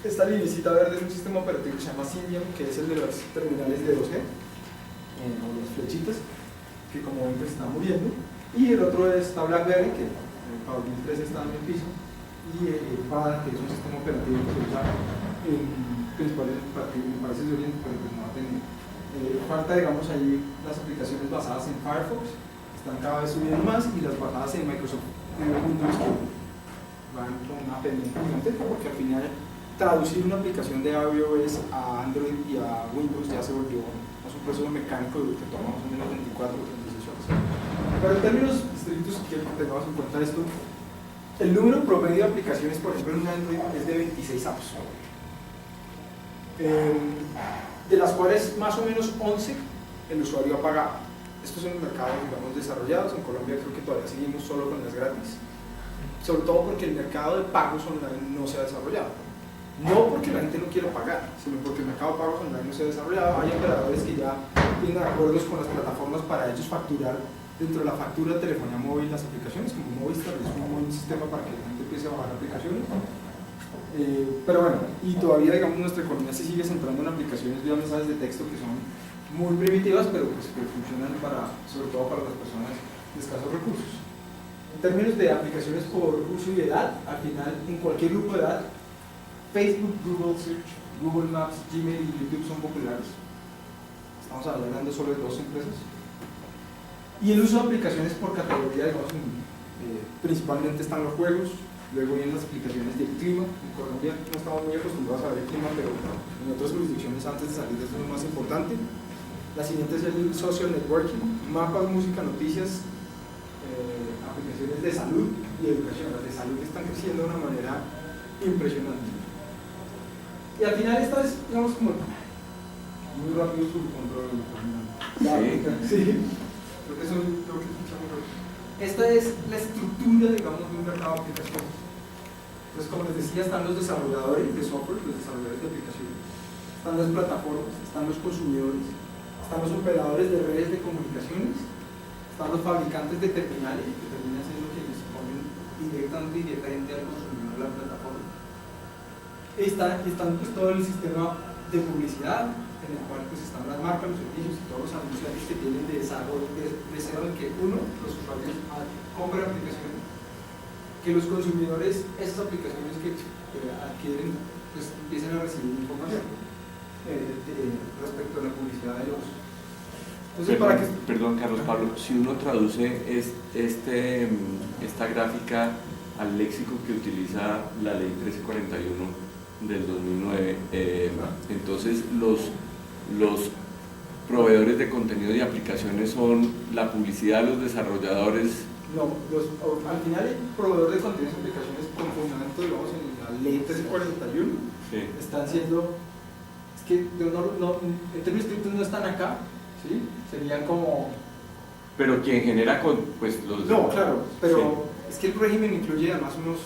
Esta linecita verde es un sistema operativo que se llama Symbian, que es el de las terminales de 2G, o las flechitas, que como ven pues están muriendo. Y el otro está BlackBerry, que para 2013 está en el piso, y Vada, que es un sistema operativo que se usa principalmente en países de Oriente, pero pues no va a tener. Falta, digamos, ahí las aplicaciones basadas en Firefox, están cada vez subiendo más, y las basadas en Microsoft Windows, que van con una pendiente gigantesca, porque al final traducir una aplicación de iOS a Android y a Windows ya se volvió un proceso mecánico que toma más o menos 24 o 35 Pero en términos estrictos, quiero que tengamos en cuenta esto. El número promedio de aplicaciones, por ejemplo, en un Android es de 26 apps, de las cuales más o menos 11 el usuario ha pagado. Estos son mercados, digamos, desarrollados. En Colombia creo que todavía seguimos solo con las gratis, sobre todo porque el mercado de pagos online no se ha desarrollado. No porque la gente no quiera pagar, sino porque el mercado de pagos online no se ha desarrollado. Hay operadores que ya tienen acuerdos con las plataformas para ellos facturar dentro de la factura de telefonía móvil las aplicaciones, como Movistar, es un buen sistema para que la gente empiece a bajar aplicaciones. Pero bueno, y todavía, digamos, nuestra economía se sigue centrando en aplicaciones vía mensajes de texto que son muy primitivas, pero pues, que funcionan sobre todo para las personas de escasos recursos. En términos de aplicaciones por uso y edad, al final, en cualquier grupo de edad, Facebook, Google Search, Google Maps, Gmail y YouTube son populares. Estamos hablando solo de 2 empresas. Y el uso de aplicaciones por categoría, digamos, principalmente están los juegos, luego vienen las aplicaciones del clima. En Colombia no estamos muy acostumbrados a ver el clima, pero en otras jurisdicciones antes de salir esto es lo más importante. La siguiente es el social networking, mapas, música, noticias, aplicaciones de salud y educación. Las de salud están creciendo de una manera impresionante. Y al final esta es, digamos, como muy rápido su control. Sí. Esta es la estructura, digamos, de un mercado de aplicaciones. Entonces, como les decía, están los desarrolladores de software, los desarrolladores de aplicaciones, están las plataformas, están los consumidores, están los operadores de redes de comunicaciones, están los fabricantes de terminales, que terminan siendo quienes ponen directamente y directamente al consumidor la plataforma. Están pues, todo el sistema de publicidad, en el cual pues, están las marcas, los servicios y todos los anunciantes que tienen de desarrollo, deseo de que uno, los usuarios compren aplicaciones, que los consumidores, esas aplicaciones que adquieren, pues empiecen a recibir información respecto a la publicidad de los. Entonces, perdón, Carlos Pablo, si uno traduce esta gráfica al léxico que utiliza la ley 1341 del 2009, entonces los proveedores de contenido y aplicaciones son la publicidad de los desarrolladores. No, al final el proveedor de contenidos y aplicaciones con fundamento, digamos, en la ley 1341 sí. Están siendo, es que en términos estrictos no están acá, ¿sí? Serían como. Pero quien genera pues los. No, claro, pero sí. Es que el régimen incluye además unos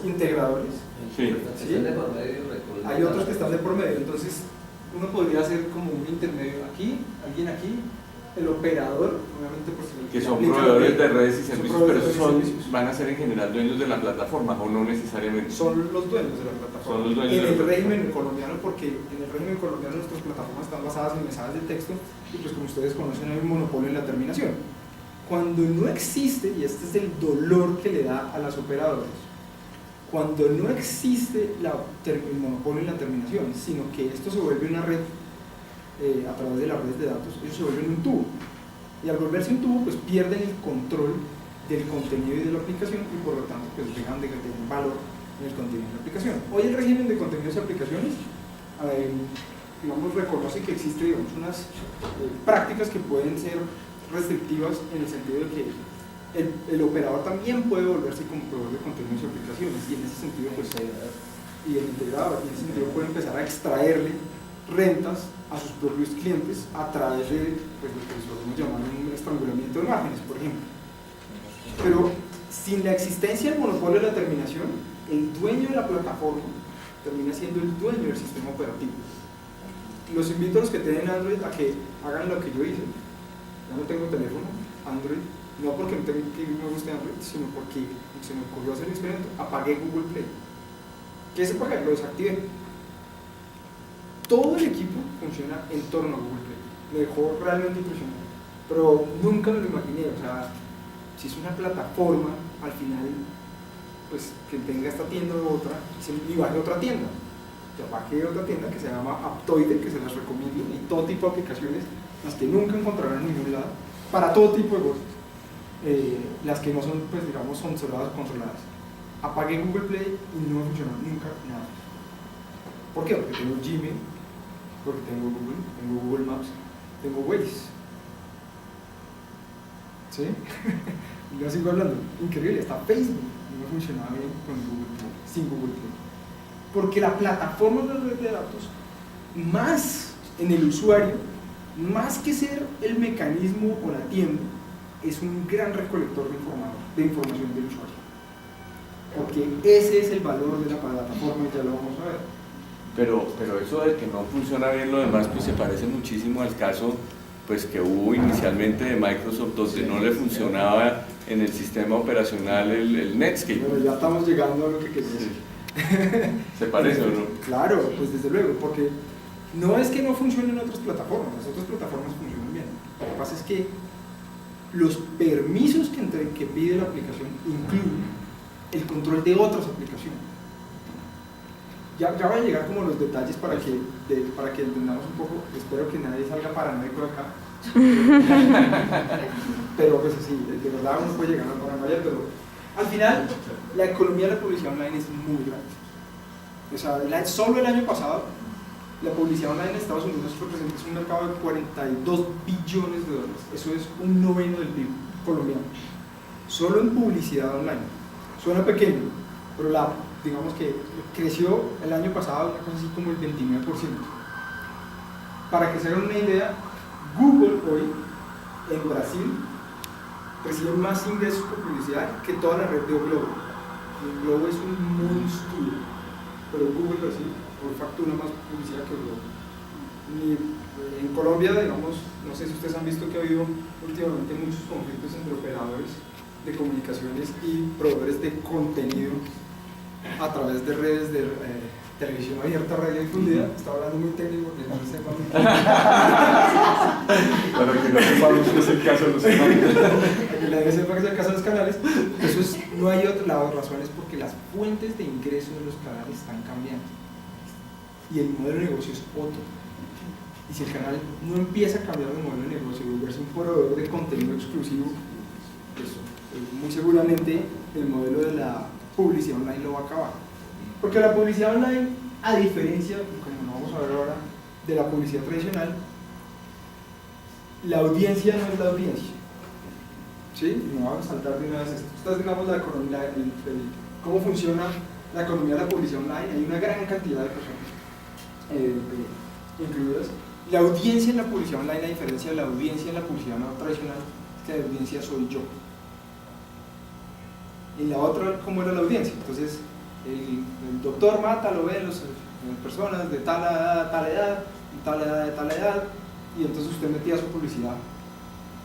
integradores. Sí. ¿Sí? Hay otros que están de por medio, entonces uno podría hacer como un intermedio aquí, alguien aquí, el operador, obviamente por si que son proveedores de redes y servicios, pero esos van a ser en general dueños de la plataforma o no necesariamente. Son los dueños de la plataforma. Son los dueños en el régimen colombiano, porque en el régimen colombiano nuestras plataformas están basadas en mensajes de texto y pues como ustedes conocen hay un monopolio en la terminación. Cuando no existe, y este es el dolor que le da a las operadoras, cuando no existe el monopolio en la terminación, sino que esto se vuelve una red a través de las redes de datos, ellos se vuelven un tubo. Y al volverse un tubo, pues pierden el control del contenido y de la aplicación y por lo tanto pues dejan de tener valor en el contenido de la aplicación. Hoy el régimen de contenidos y aplicaciones digamos, reconoce que existe digamos, unas prácticas que pueden ser restrictivas en el sentido de que el operador también puede volverse como proveedor de contenidos y aplicaciones y en ese sentido pues, y el integrador, y en ese sentido puede empezar a extraerle rentas a sus propios clientes a través de pues, lo que solemos llamar un estrangulamiento de márgenes, por ejemplo. Pero sin la existencia del monopolio de la terminación, el dueño de la plataforma termina siendo el dueño del sistema operativo. Los invito a los que tienen Android a que hagan lo que yo hice. Ya no tengo teléfono Android, no porque me guste Android, sino porque se me ocurrió hacer el experimento, apagué Google Play. ¿Qué se apaga? Lo desactivé. Todo el equipo funciona en torno a Google Play. Me dejó realmente impresionado. Pero nunca me lo imaginé. O sea, si es una plataforma, al final, pues que tenga esta tienda o otra, y vaya a otra tienda. Yo bajé otra tienda que se llama Aptoide, que se las recomiendo, y todo tipo de aplicaciones, las que nunca encontrarán en ningún lado, para todo tipo de cosas. Las que no son, pues digamos, controladas. Apagué Google Play y no funcionó nunca nada. ¿Por qué? Porque tengo Gmail, porque tengo Google Maps, tengo Waze. ¿Sí? Y yo sigo hablando, increíble, hasta Facebook no funcionaba bien con Google Play, sin Google Play. Porque la plataforma de la red de datos, más en el usuario, más que ser el mecanismo o la tienda, es un gran recolector de información del usuario. Porque ese es el valor de la plataforma y ya lo vamos a ver. Pero eso de que no funciona bien lo demás, pues se parece muchísimo al caso pues, que hubo inicialmente de Microsoft, donde no le funcionaba en el sistema operacional el Netscape. Bueno, ya estamos llegando a lo que quería decir. ¿Se parece o no? Claro, pues desde luego, porque no es que no funcionen otras plataformas, las otras plataformas funcionan bien. Lo que pasa es que los permisos que pide la aplicación incluyen el control de otras aplicaciones. Ya voy a llegar como los detalles para que entendamos un poco. Espero que nadie salga paranoico acá. Pero pues sí, de verdad uno puede llegar a la paranoia, pero al final la economía de la publicidad online es muy grande. O sea, solo el año pasado la publicidad online en Estados Unidos representa un mercado de 42 billones de dólares. Eso es un noveno del PIB colombiano. Solo en publicidad online. Suena pequeño, pero digamos que creció el año pasado una cosa así como el 29%. Para que se hagan una idea, Google hoy en Brasil recibe más ingresos por publicidad que toda la red de Globo. El Globo es un monstruo, pero Google Brasil hoy factura más publicidad que Globo. En Colombia, digamos, no sé si ustedes han visto que ha habido últimamente muchos conflictos entre operadores de comunicaciones y proveedores de contenido a través de redes de televisión abierta, radio difundida. Estaba hablando muy técnico porque no se sepa. Para que no sepamos que es el caso de los canales. Para que la sepa que es el caso de los canales. Eso es, no hay otra razón, es porque las fuentes de ingreso de los canales están cambiando. Y el modelo de negocio es otro. Y si el canal no empieza a cambiar de modelo de negocio y volverse un proveedor de contenido exclusivo, pues muy seguramente el modelo de la publicidad online lo va a acabar. Porque la publicidad online, a diferencia, como no vamos a ver ahora, de la publicidad tradicional, la audiencia no es la audiencia. ¿Sí? No vamos a saltar de una vez esto. Esta es, digamos, la economía, cómo funciona la economía de la publicidad online. Hay una gran cantidad de personas incluidas. La audiencia en la publicidad online, la diferencia de la audiencia en la publicidad no tradicional, es que la audiencia soy yo. En la otra, ¿cómo era la audiencia? Entonces, el doctor Mata lo ven las personas de tal edad, tal edad, tal edad, de tal edad, y entonces usted metía su publicidad,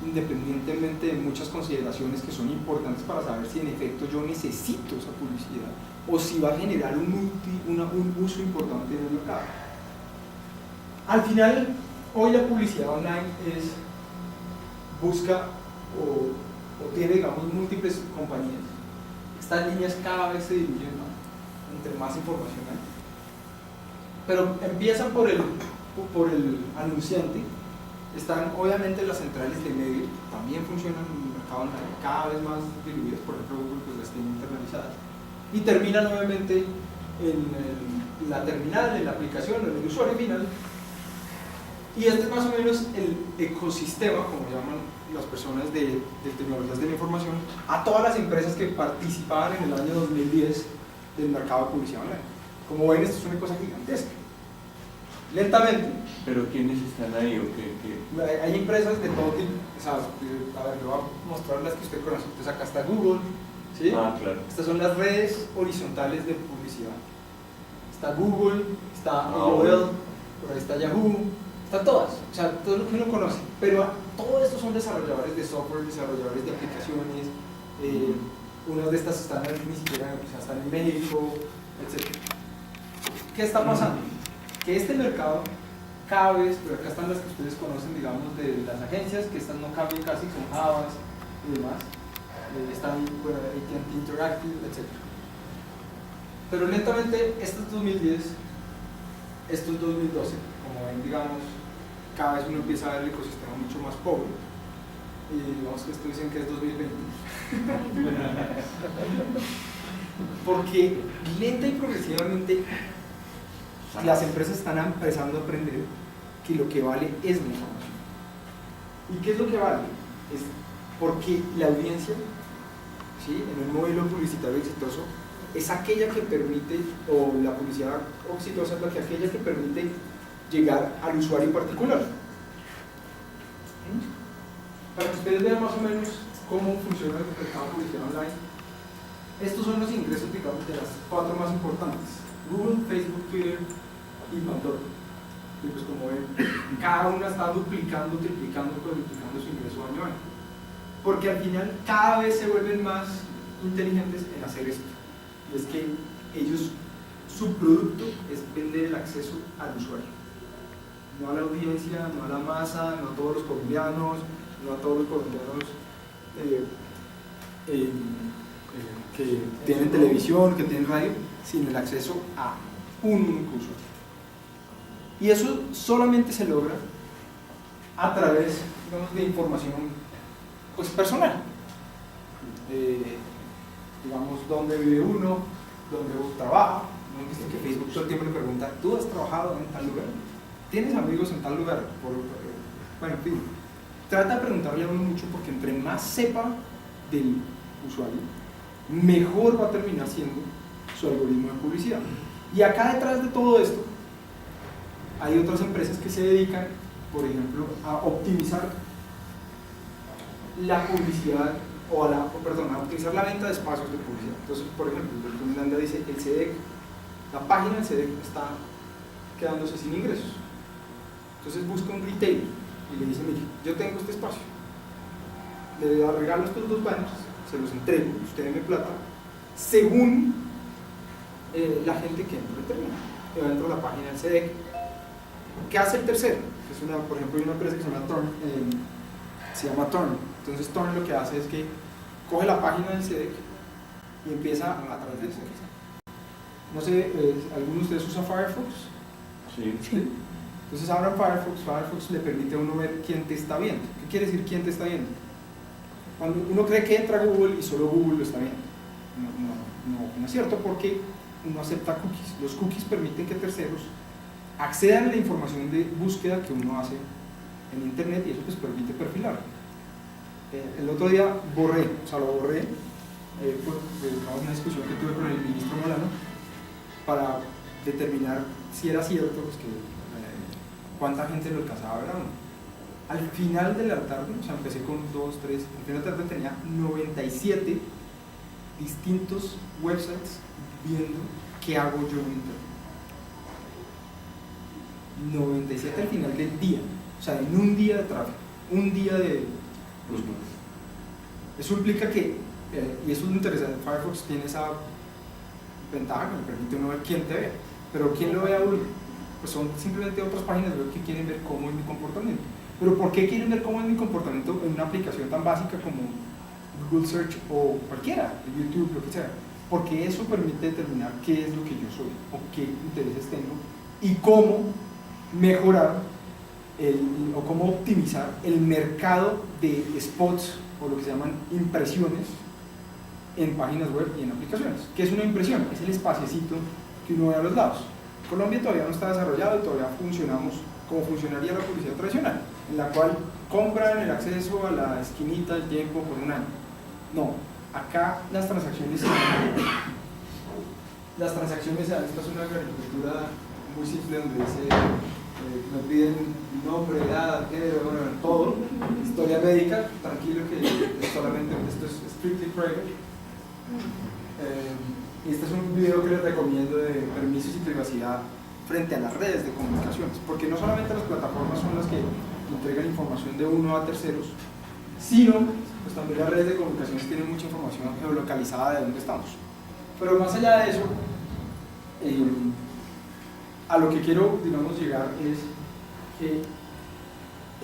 independientemente de muchas consideraciones que son importantes para saber si en efecto yo necesito esa publicidad o si va a generar un uso importante en el mercado. Al final, hoy la publicidad online busca o tiene, digamos, múltiples compañías. Estas líneas cada vez se diluyen más, entre más información hay. Pero empiezan por el anunciante. Están obviamente las centrales de medios, también funcionan en el mercado online, cada vez más diluidas, por ejemplo Google pues las tiene internalizadas. Y terminan obviamente en la terminal, en la aplicación, en el usuario final. Y este es más o menos el ecosistema, como llaman las personas de tecnologías de la información, a todas las empresas que participaban en el año 2010 del mercado de publicidad online. Como ven, esto es una cosa gigantesca. Lentamente. ¿Pero quiénes están ahí o qué? Hay empresas de todo tipo. O sea, a ver, yo voy a mostrar las que usted conoce. Entonces acá está Google, ¿sí? Ah, claro. Estas son las redes horizontales de publicidad. Está Google, está AOL, por ahí está Yahoo. Están todas, o sea, todo lo que uno conoce, pero todos estos son desarrolladores de software, desarrolladores de aplicaciones, unas de estas están ni siquiera, o sea, están en México, etc. ¿Qué está pasando? Que este mercado cada vez, pero acá están las que ustedes conocen, digamos, de las agencias, que estas no cambian casi, son Havas y demás, están, bueno, AT&T Interactive, etc. Pero lentamente, esto es 2010, esto es 2012, como ven, digamos, cada vez uno empieza a ver el ecosistema mucho más pobre y digamos que esto dicen que es 2020 porque lenta y progresivamente las empresas están empezando a aprender que lo que vale es la información. ¿Y qué es lo que vale? Es porque la audiencia, ¿sí?, en un modelo publicitario exitoso, es aquella que permite, o la publicidad exitosa es aquella que permite llegar al usuario particular. Para que ustedes vean más o menos cómo funciona el mercado de publicidad online, estos son los ingresos, digamos, de las 4 más importantes: Google, Facebook, Twitter y Pandora. Y pues como ven, cada una está duplicando, triplicando, cuadruplicando su ingreso año a año. Porque al final cada vez se vuelven más inteligentes en hacer esto. Y es que ellos, su producto es vender el acceso al usuario. No a la audiencia, no a la masa, no a todos los colombianos, no a todos los colombianos que tienen televisión, que tienen radio, sino el acceso a un único usuario. Y eso solamente se logra a través, digamos, de información, pues, personal. Digamos, dónde vive uno, dónde trabaja. ¿No han visto que Facebook todo el tiempo le pregunta: ¿tú has trabajado en tal lugar? ¿Tienes amigos en tal lugar? Bueno, en fin, trata de preguntarle a uno mucho, porque entre más sepa del usuario, mejor va a terminar siendo su algoritmo de publicidad. Y acá detrás de todo esto hay otras empresas que se dedican, por ejemplo, a optimizar la publicidad, o a optimizar la venta de espacios de publicidad. Entonces, por ejemplo, el doctor Miranda dice: el CEDEC, la página del CEDEC está quedándose sin ingresos. Entonces busca un retailer y le dice: mire, yo tengo este espacio, le regalo estos 2 banners, se los entrego, usted deme plata, según la gente que entra dentro de la página del CEDEC. ¿Qué hace el tercero? Por ejemplo, hay una empresa que se llama Turn. Entonces Turn lo que hace es que coge la página del CEDEC y empieza a través del CEDEC. No sé, ¿alguno de ustedes usa Firefox? Sí. Entonces abran Firefox le permite a uno ver quién te está viendo. ¿Qué quiere decir quién te está viendo? Cuando uno cree que entra a Google y solo Google lo está viendo. No es cierto, porque uno acepta cookies. Los cookies permiten que terceros accedan a la información de búsqueda que uno hace en internet, y eso pues permite perfilar. El otro día lo borré por una discusión que tuve con el ministro Molano para determinar si era cierto, pues, que cuánta gente lo alcanzaba a ver a uno. Al final de la tarde, o sea, empecé con 2, 3, al final de la tarde tenía 97 distintos websites viendo qué hago yo en internet. 97 al final del día, o sea, en un día de tráfico, un día de... Eso implica que, y eso es lo interesante, Firefox tiene esa ventaja que le permite uno ver quién te ve, pero ¿quién lo ve a uno? Pues son simplemente otras páginas web que quieren ver cómo es mi comportamiento. Pero ¿por qué quieren ver cómo es mi comportamiento en una aplicación tan básica como Google Search o cualquiera, YouTube, lo que sea? Porque eso permite determinar qué es lo que yo soy, o qué intereses tengo, y cómo mejorar o cómo optimizar el mercado de spots, o lo que se llaman impresiones, en páginas web y en aplicaciones. ¿Qué es una impresión? Es el espaciecito que uno ve a los lados. Colombia todavía no está desarrollado y todavía funcionamos como funcionaría la publicidad tradicional, en la cual compran el acceso a la esquinita del tiempo por un año. No, acá las transacciones se dan. Esta es una agricultura muy simple donde dice, nos piden nombre, edad, género, bueno, todo, historia médica, tranquilo que es solamente, esto es strictly private. Y este es un video que les recomiendo de permisos y privacidad frente a las redes de comunicaciones, porque no solamente las plataformas son las que entregan información de uno a terceros, sino pues también las redes de comunicaciones tienen mucha información geolocalizada de dónde estamos. Pero más allá de eso, a lo que quiero, digamos, llegar es que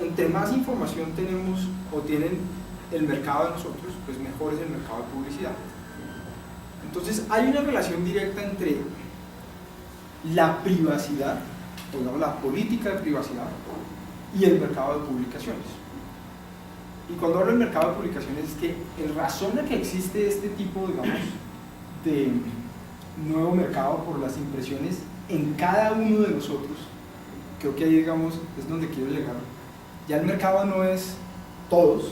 entre más información tenemos o tienen el mercado de nosotros, pues mejor es el mercado de publicidad. Entonces hay una relación directa entre la privacidad, o la política de privacidad, y el mercado de publicaciones. Y cuando hablo del mercado de publicaciones es que el razón a que existe este tipo, digamos, de nuevo mercado por las impresiones en cada uno de nosotros, creo que ahí, digamos, es donde quiero llegar. Ya el mercado no es todos,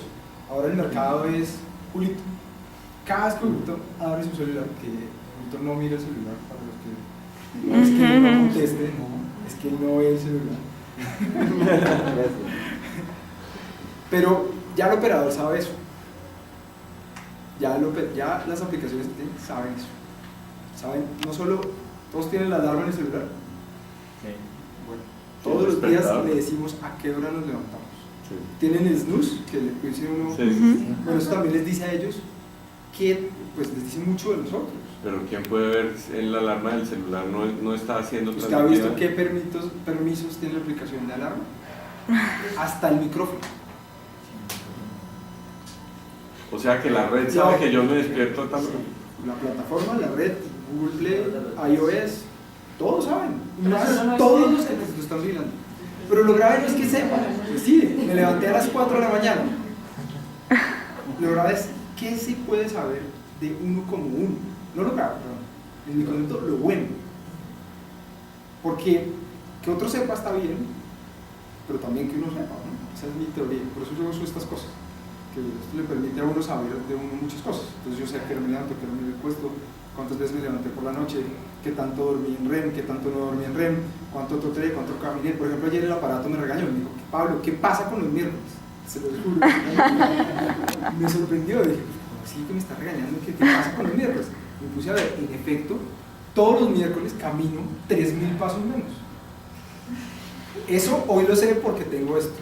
ahora el mercado es Julito. Cada vez que Julito abre su celular, que Julito no mira el celular, para los que no es que no conteste, no, es que él no ve el celular. Pero ya el operador sabe eso. Ya las aplicaciones saben eso. Saben, no solo todos tienen la alarma en el celular. Bueno, todos los días le decimos a qué hora nos levantamos. Sí. Tienen el snooze, que le dice uno. Sí. Bueno, eso también les dice a ellos que pues les dice mucho de nosotros. Pero ¿quién puede ver en la alarma del celular? No está haciendo ¿Usted ha visto qué permisos tiene la aplicación de alarma? Hasta el micrófono. O sea que la red sabe que yo me despierto también. La plataforma, la red, Google Play, iOS, todos saben. Todos los que nos están mirando. Pero lo grave no es que sepan. Pues sí, me levanté a las 4 de la mañana. Lo grave es qué se puede saber de uno como uno. No lo grave, perdón. En mi concepto, lo bueno. Porque que otro sepa está bien, pero también que uno sepa, ¿no? Esa es mi teoría. Por eso yo uso estas cosas. Que esto le permite a uno saber de uno muchas cosas. Entonces yo sé a qué hora me levanto, qué hora me recuesto, cuántas veces me levanté por la noche, qué tanto dormí en REM, qué tanto no dormí en REM, cuánto troté, cuánto caminé. Por ejemplo, ayer el aparato me regañó, me dijo, Pablo, ¿qué pasa con los miércoles? Se lo juro. Me sorprendió, dije, sí que me está regañando, ¿qué pasa con los miércoles? Me puse a ver, en efecto, todos los miércoles camino 3.000 pasos menos. Eso hoy lo sé porque tengo esto,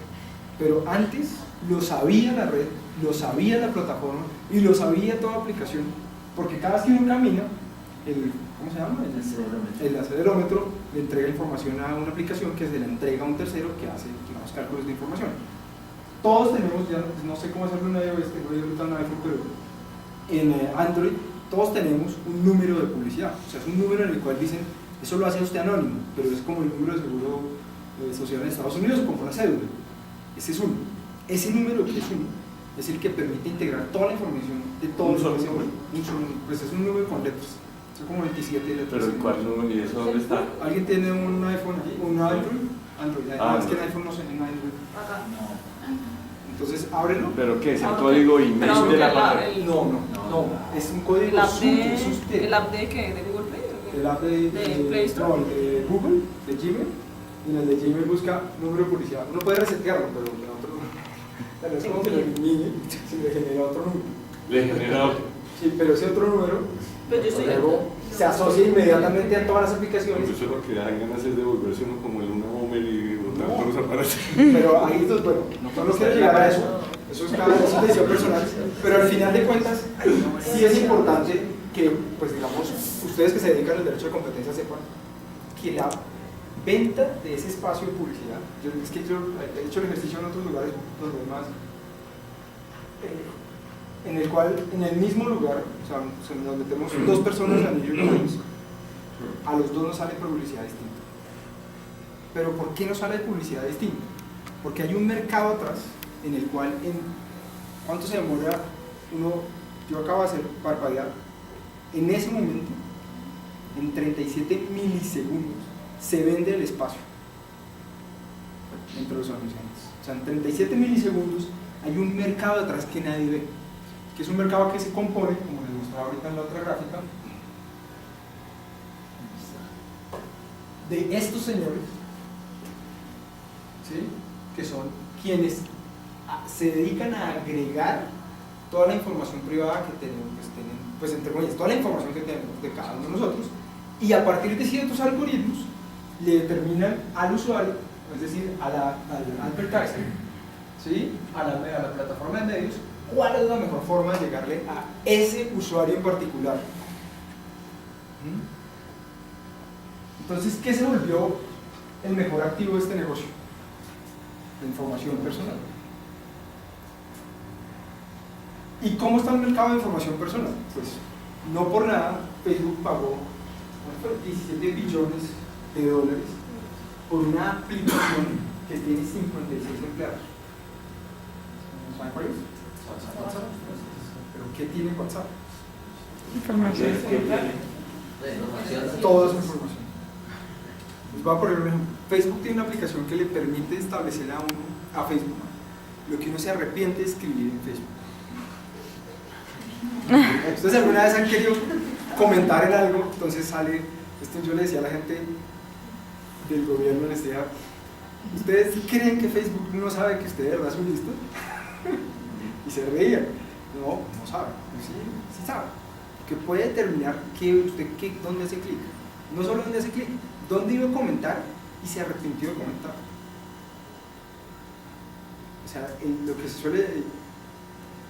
pero antes lo sabía la red, lo sabía la plataforma y lo sabía toda aplicación, porque cada vez que uno camina, ¿cómo se llama? El acelerómetro le entrega información a una aplicación que se le entrega a un tercero que hace los cálculos de información. Todos tenemos, ya no sé cómo hacerlo en iOS, tengo ahorita en iPhone, pero en Android todos tenemos un número de publicidad, o sea, es un número en el cual dicen, eso lo hace usted anónimo, pero es como el número de seguro social en Estados Unidos o como una cédula. Ese es uno. Ese número que es uno es el que permite integrar toda la información de todo el número. Pues es un número con letras. Son como 27 letras. ¿Pero cuál número? ¿Y eso dónde está? ¿Alguien tiene un iPhone aquí? ¿Un Android? Android. Es que en iPhone no sé, en Android. Entonces, ábrelo. ¿Pero qué? ¿Es el código email de la página? No. Es un código suyo, es usted. ¿El app de qué? ¿De Google Play? El app de Play Store. No, el de Google, de Gmail. Y en el de Gmail busca número de publicidad. Uno puede resetearlo, pero en otro número. Es como que lo elimine si le genera otro número. ¿Le genera otro? Sí, pero ese otro número luego se asocia inmediatamente a todas las aplicaciones. Eso lo que dan ganas es de volverse uno como el una Homer y botar todos los aparatos. Pero ahí, bueno, no quiero llegar a eso. Eso es cada decisión personal. Pero al final de cuentas, sí es importante que, pues digamos, ustedes que se dedican al derecho de competencia sepan que la venta de ese espacio de publicidad, es que yo he hecho el ejercicio en otros lugares donde más, en el cual, en el mismo lugar, o sea, nos metemos dos personas al anillo y a los dos nos sale publicidad distinta. Pero ¿por qué nos sale publicidad distinta? Porque hay un mercado atrás en el cual, ¿cuánto se demora yo acabo de hacer parpadear? En ese momento, en 37 milisegundos, se vende el espacio entre los anunciantes. O sea, en 37 milisegundos hay un mercado atrás que nadie ve, que es un mercado que se compone, como les mostraba ahorita en la otra gráfica, de estos señores, ¿sí? Que son quienes se dedican a agregar toda la información privada que tenemos, pues entre comillas, toda la información que tenemos de cada uno de nosotros, y a partir de ciertos algoritmos le determinan al usuario, es decir, al advertiser, ¿sí? a la plataforma de medios, cuál es la mejor forma de llegarle a ese usuario en particular. Entonces, ¿qué se volvió el mejor activo de este negocio? La información personal. ¿Y cómo está el mercado de información personal? Pues no por nada Facebook pagó 17 billones de dólares por una aplicación que tiene 56 empleados. ¿Saben cuál es? WhatsApp. ¿Pero qué tiene WhatsApp? Información. Toda esa información. Les voy a poner un ejemplo. Facebook tiene una aplicación que le permite establecer a Facebook lo que uno se arrepiente de escribir en Facebook. ¿Ustedes alguna vez han querido comentar en algo? Entonces sale, esto yo le decía a la gente del gobierno, les decía, ¿ustedes creen que Facebook no sabe que usted de verdad es un listo? Y se reían. No, no sabe. Sí, sí sabe. Que puede determinar dónde hace clic. No solo dónde hace clic, dónde iba a comentar y se arrepintió de comentar. O sea, lo que se suele...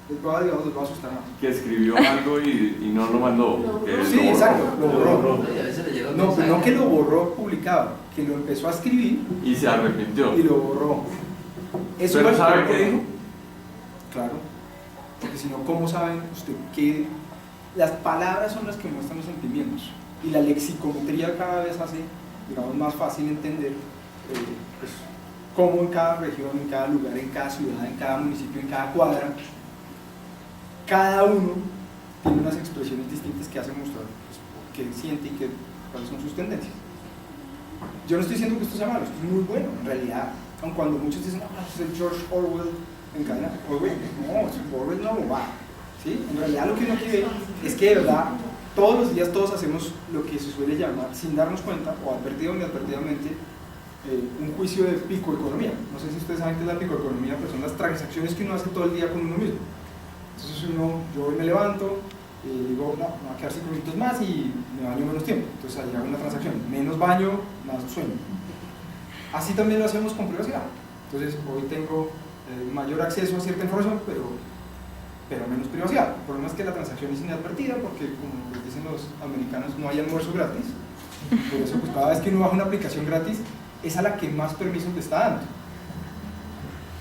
les va a asustar más. Que escribió algo y no lo mandó. Que Sí, lo borró. exacto, lo borró. Y a veces le llega un No, pero no mensaje. que lo borró publicado, que lo empezó a escribir Y se arrepintió. y lo borró. Eso Pero es lo ¿sabe que qué dijo? Claro, porque si no, ¿cómo saben usted que las palabras son las que muestran los sentimientos? Y la lexicometría cada vez hace, digamos, más fácil entender pues, cómo en cada región, en cada lugar, en cada ciudad, en cada municipio, en cada cuadra, cada uno tiene unas expresiones distintas que hacen mostrar pues, qué siente y cuáles son sus tendencias. Yo no estoy diciendo que esto sea malo, esto es muy bueno, en realidad, aun cuando muchos dicen, es el George Orwell en cadena, Orwell, no, es Orwell es una bobada, ¿sí? En realidad lo que uno quiere es que de verdad, todos los días todos hacemos lo que se suele llamar, sin darnos cuenta, o advertido o inadvertidamente, un juicio de picoeconomía. No sé si ustedes saben qué es la picoeconomía, pero son las transacciones que uno hace todo el día con uno mismo. Entonces yo hoy me levanto, digo, no, me voy a quedar 5 minutos más y me baño menos tiempo. Entonces ahí hago una transacción, menos baño, más sueño. Así también lo hacemos con privacidad. Entonces hoy tengo mayor acceso a cierta información, pero menos privacidad. El problema es que la transacción es inadvertida porque, como les dicen los americanos, no hay almuerzo gratis. Por eso pues, cada vez que uno baja una aplicación gratis, es a la que más permisos le está dando.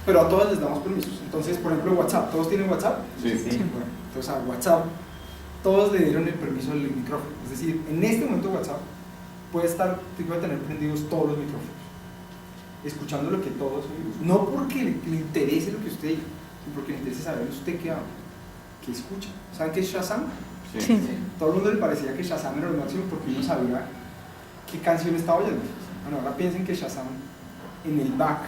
Pero a todas les damos permisos. Entonces, por ejemplo, WhatsApp, ¿todos tienen WhatsApp? Sí. Bueno, entonces a WhatsApp todos le dieron el permiso del micrófono. Es decir, en este momento WhatsApp puede tener prendidos todos los micrófonos, escuchando lo que todos oímos. No porque le interese lo que usted diga, sino porque le interese saber usted qué habla, qué escucha. ¿Saben qué es Shazam? Sí. Todo el mundo le parecía que Shazam era lo máximo porque uno sabía qué canción estaba oyendo. Bueno, ahora piensen que Shazam en el back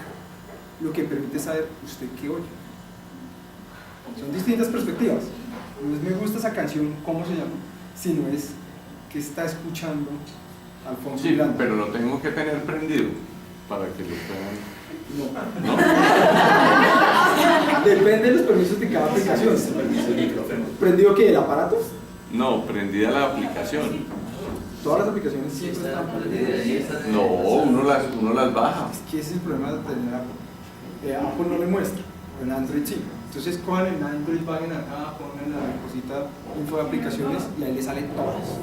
lo que permite saber usted qué oye. Son distintas perspectivas. No es me gusta esa canción, ¿cómo se llama? Sino es que está escuchando Alfonso Sí, Miranda. pero lo tengo que tener prendido para que lo puedan. No. Depende de los permisos de cada aplicación. ¿Prendido qué? ¿El aparato? No, prendida la aplicación. Todas las aplicaciones siempre están prendidas. No, uno las baja. Es que ese es el problema de tener Apple. Apple no le muestra, en Android sí. Entonces cojan en Android, vayan acá, pongan la cosita info de aplicaciones y ahí les salen todas.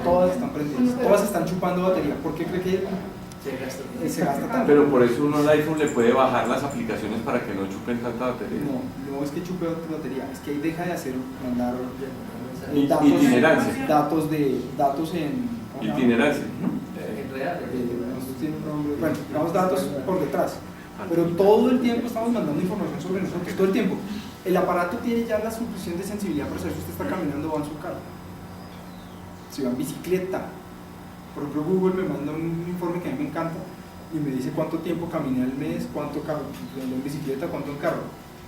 Todas están prendidas, todas están chupando batería. ¿Por qué cree que se gasta tanto? Pero por eso uno al iPhone le puede bajar las aplicaciones para que no chupen tanta batería. No es que chupe batería, es que ahí deja de hacer mandar Itinerancia. datos en Itinerancia. nosotros tiene un nombre, bueno, digamos datos por detrás, pero todo el tiempo estamos mandando información sobre nosotros, todo el tiempo. El aparato tiene ya la suficiente sensibilidad para saber si usted está caminando o va en su carro, si va en bicicleta. Por ejemplo, Google me manda un informe que a mí me encanta y me dice cuánto tiempo caminé al mes, cuánto andé en bicicleta, cuánto en carro.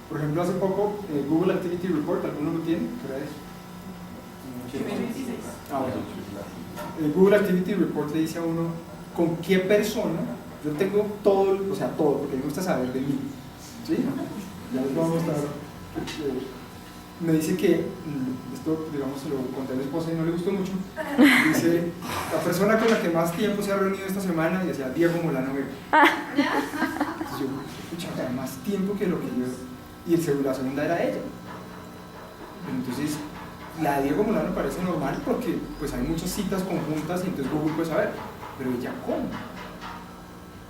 Por ejemplo, hace poco Google Activity Report, ¿alguno lo tiene? ¿Qué era eso? El Google Activity Report le dice a uno con qué persona yo tengo todo, o sea, todo, porque me gusta saber de mí. ¿Sí? Ya les voy a mostrar. Me dice que, esto digamos se lo conté a mi esposa y no le gustó mucho, dice, la persona con la que más tiempo se ha reunido esta semana, y decía Diego Molano Vega. Entonces yo, escucha, más tiempo que lo que yo, y la segunda era ella. Entonces, la de Diego Molano parece normal porque pues hay muchas citas conjuntas y entonces Google puede saber, pero ella ¿cómo?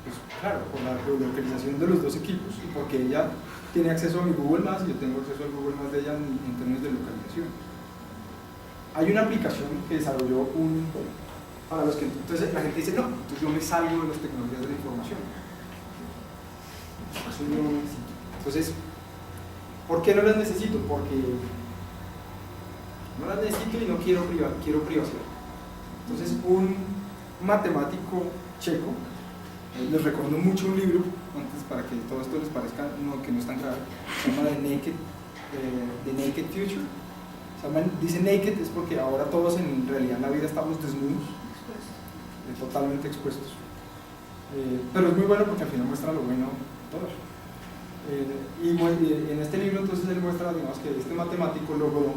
Pues claro, por la geolocalización de los dos equipos y porque ella tiene acceso a mi Google Maps y yo tengo acceso al Google Maps de ella en términos de localización. Hay una aplicación que desarrolló para los que entonces la gente dice no, entonces yo me salgo de las tecnologías de la información. Eso yo no necesito. Entonces, ¿por qué no las necesito? Porque no las necesito y no quiero privacidad. Entonces un matemático checo, les recomiendo mucho un libro antes para que todo esto les parezca que no es tan grave. Se llama The Naked Future. Dice naked es porque ahora todos en realidad en la vida estamos desnudos, totalmente expuestos. Pero es muy bueno porque al final muestra lo bueno de todo eso. Y en este libro entonces él muestra, digamos, que este matemático logró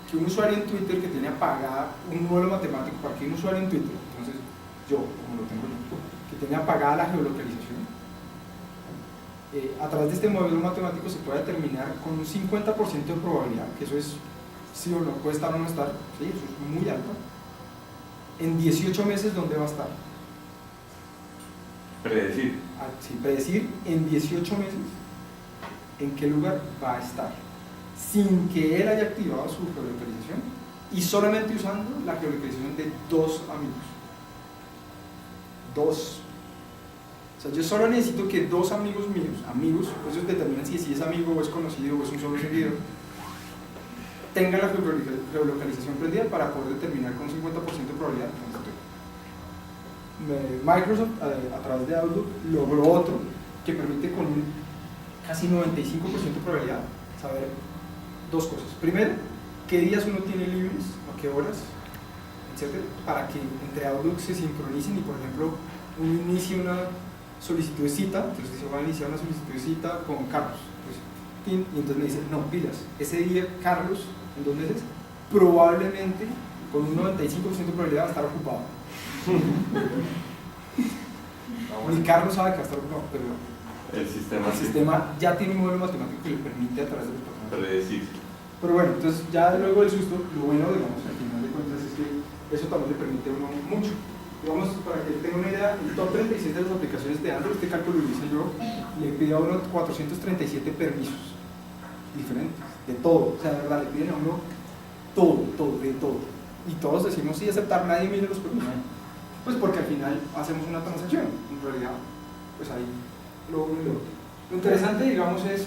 que un usuario en Twitter que tiene apagada un modelo matemático, para que un usuario en Twitter, entonces yo, como lo tengo yo, que tiene apagada la geolocalización, a través de este modelo matemático se puede determinar con un 50% de probabilidad, que eso es sí o no, puede estar o no estar, ¿sí? Eso es muy alto, en 18 meses dónde va a estar. Predecir. Sí, predecir en 18 meses en qué lugar va a estar, sin que él haya activado su geolocalización y solamente usando la geolocalización de 2 amigos. 2. O sea, yo solo necesito que 2 amigos míos, ellos determinan si es amigo o es conocido o es un solo seguidor, tengan la geolocalización prendida para poder determinar con 50% de probabilidad. Microsoft, a través de Outlook, logró otro que permite con un casi 95% de probabilidad saber 2 cosas. Primero, qué días uno tiene libres, a qué horas, etc., para que entre Outlook se sincronicen y, por ejemplo, uno inicie una solicitud de cita, entonces se va a iniciar una solicitud de cita con Carlos. Y entonces me dice, no, pilas, ese día Carlos, en 2 meses, probablemente con un 95% de probabilidad va a estar ocupado. Ni Carlos sabe que va a estar ocupado, pero el sistema ya tiene un modelo matemático que le permite a través de los personajes predecir. Pero bueno, entonces ya luego del susto, lo bueno, digamos, al final de cuentas es que eso también le permite a uno mucho. Digamos, para que tenga una idea, el top 36 de las aplicaciones de Android, este cálculo lo hice yo, le pide a uno 437 permisos diferentes, de todo, o sea, de verdad, le piden a uno todo, de todo. Y todos decimos sí aceptar, nadie mira los permisos. Pues porque al final hacemos una transacción, en realidad, pues ahí lo uno y lo otro. Lo interesante, digamos, es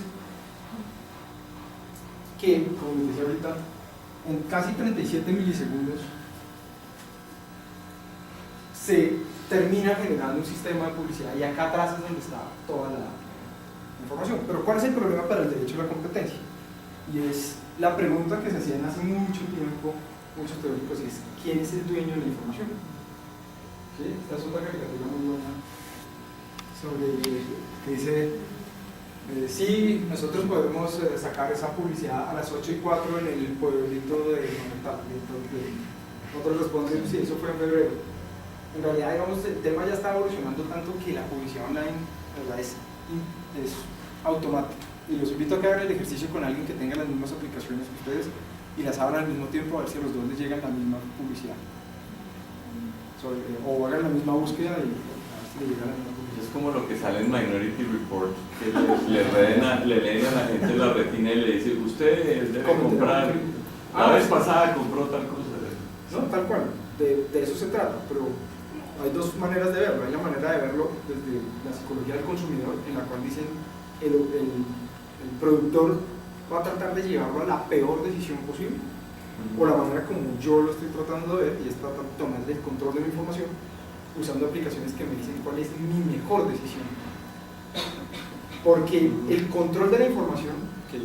que, como les decía ahorita, en casi 37 milisegundos se termina generando un sistema de publicidad y acá atrás es donde está toda la información. Pero ¿cuál es el problema para el derecho a la competencia? Y es la pregunta que se hacían hace mucho tiempo muchos teóricos, es ¿quién es el dueño de la información? ¿Sí? Esta es otra caricatura muy buena sobre que dice sí, nosotros podemos sacar esa publicidad a las 8:04 en el pueblito de Monumental. Nosotros respondemos, sí, eso fue en febrero. En realidad, digamos, el tema ya está evolucionando tanto que la publicidad online, ¿verdad?, es automática. Y los invito a que hagan el ejercicio con alguien que tenga las mismas aplicaciones que ustedes y las abran al mismo tiempo, a ver si a los dos les llega la misma publicidad. O hagan la misma búsqueda y a ver si les llega la misma publicidad. Es como lo que sale en Minority Report, que le leen a la gente la retina y le dice, usted debe comprar, la vez pasada compró tal cosa. No, tal cual, de eso se trata, pero hay 2 maneras de verlo. Hay la manera de verlo desde la psicología del consumidor, en la cual dicen el productor va a tratar de llevarlo a la peor decisión posible, o la manera como yo lo estoy tratando de ver, y es tratar de tomar el control de la información usando aplicaciones que me dicen cuál es mi mejor decisión. Porque el control de la información, que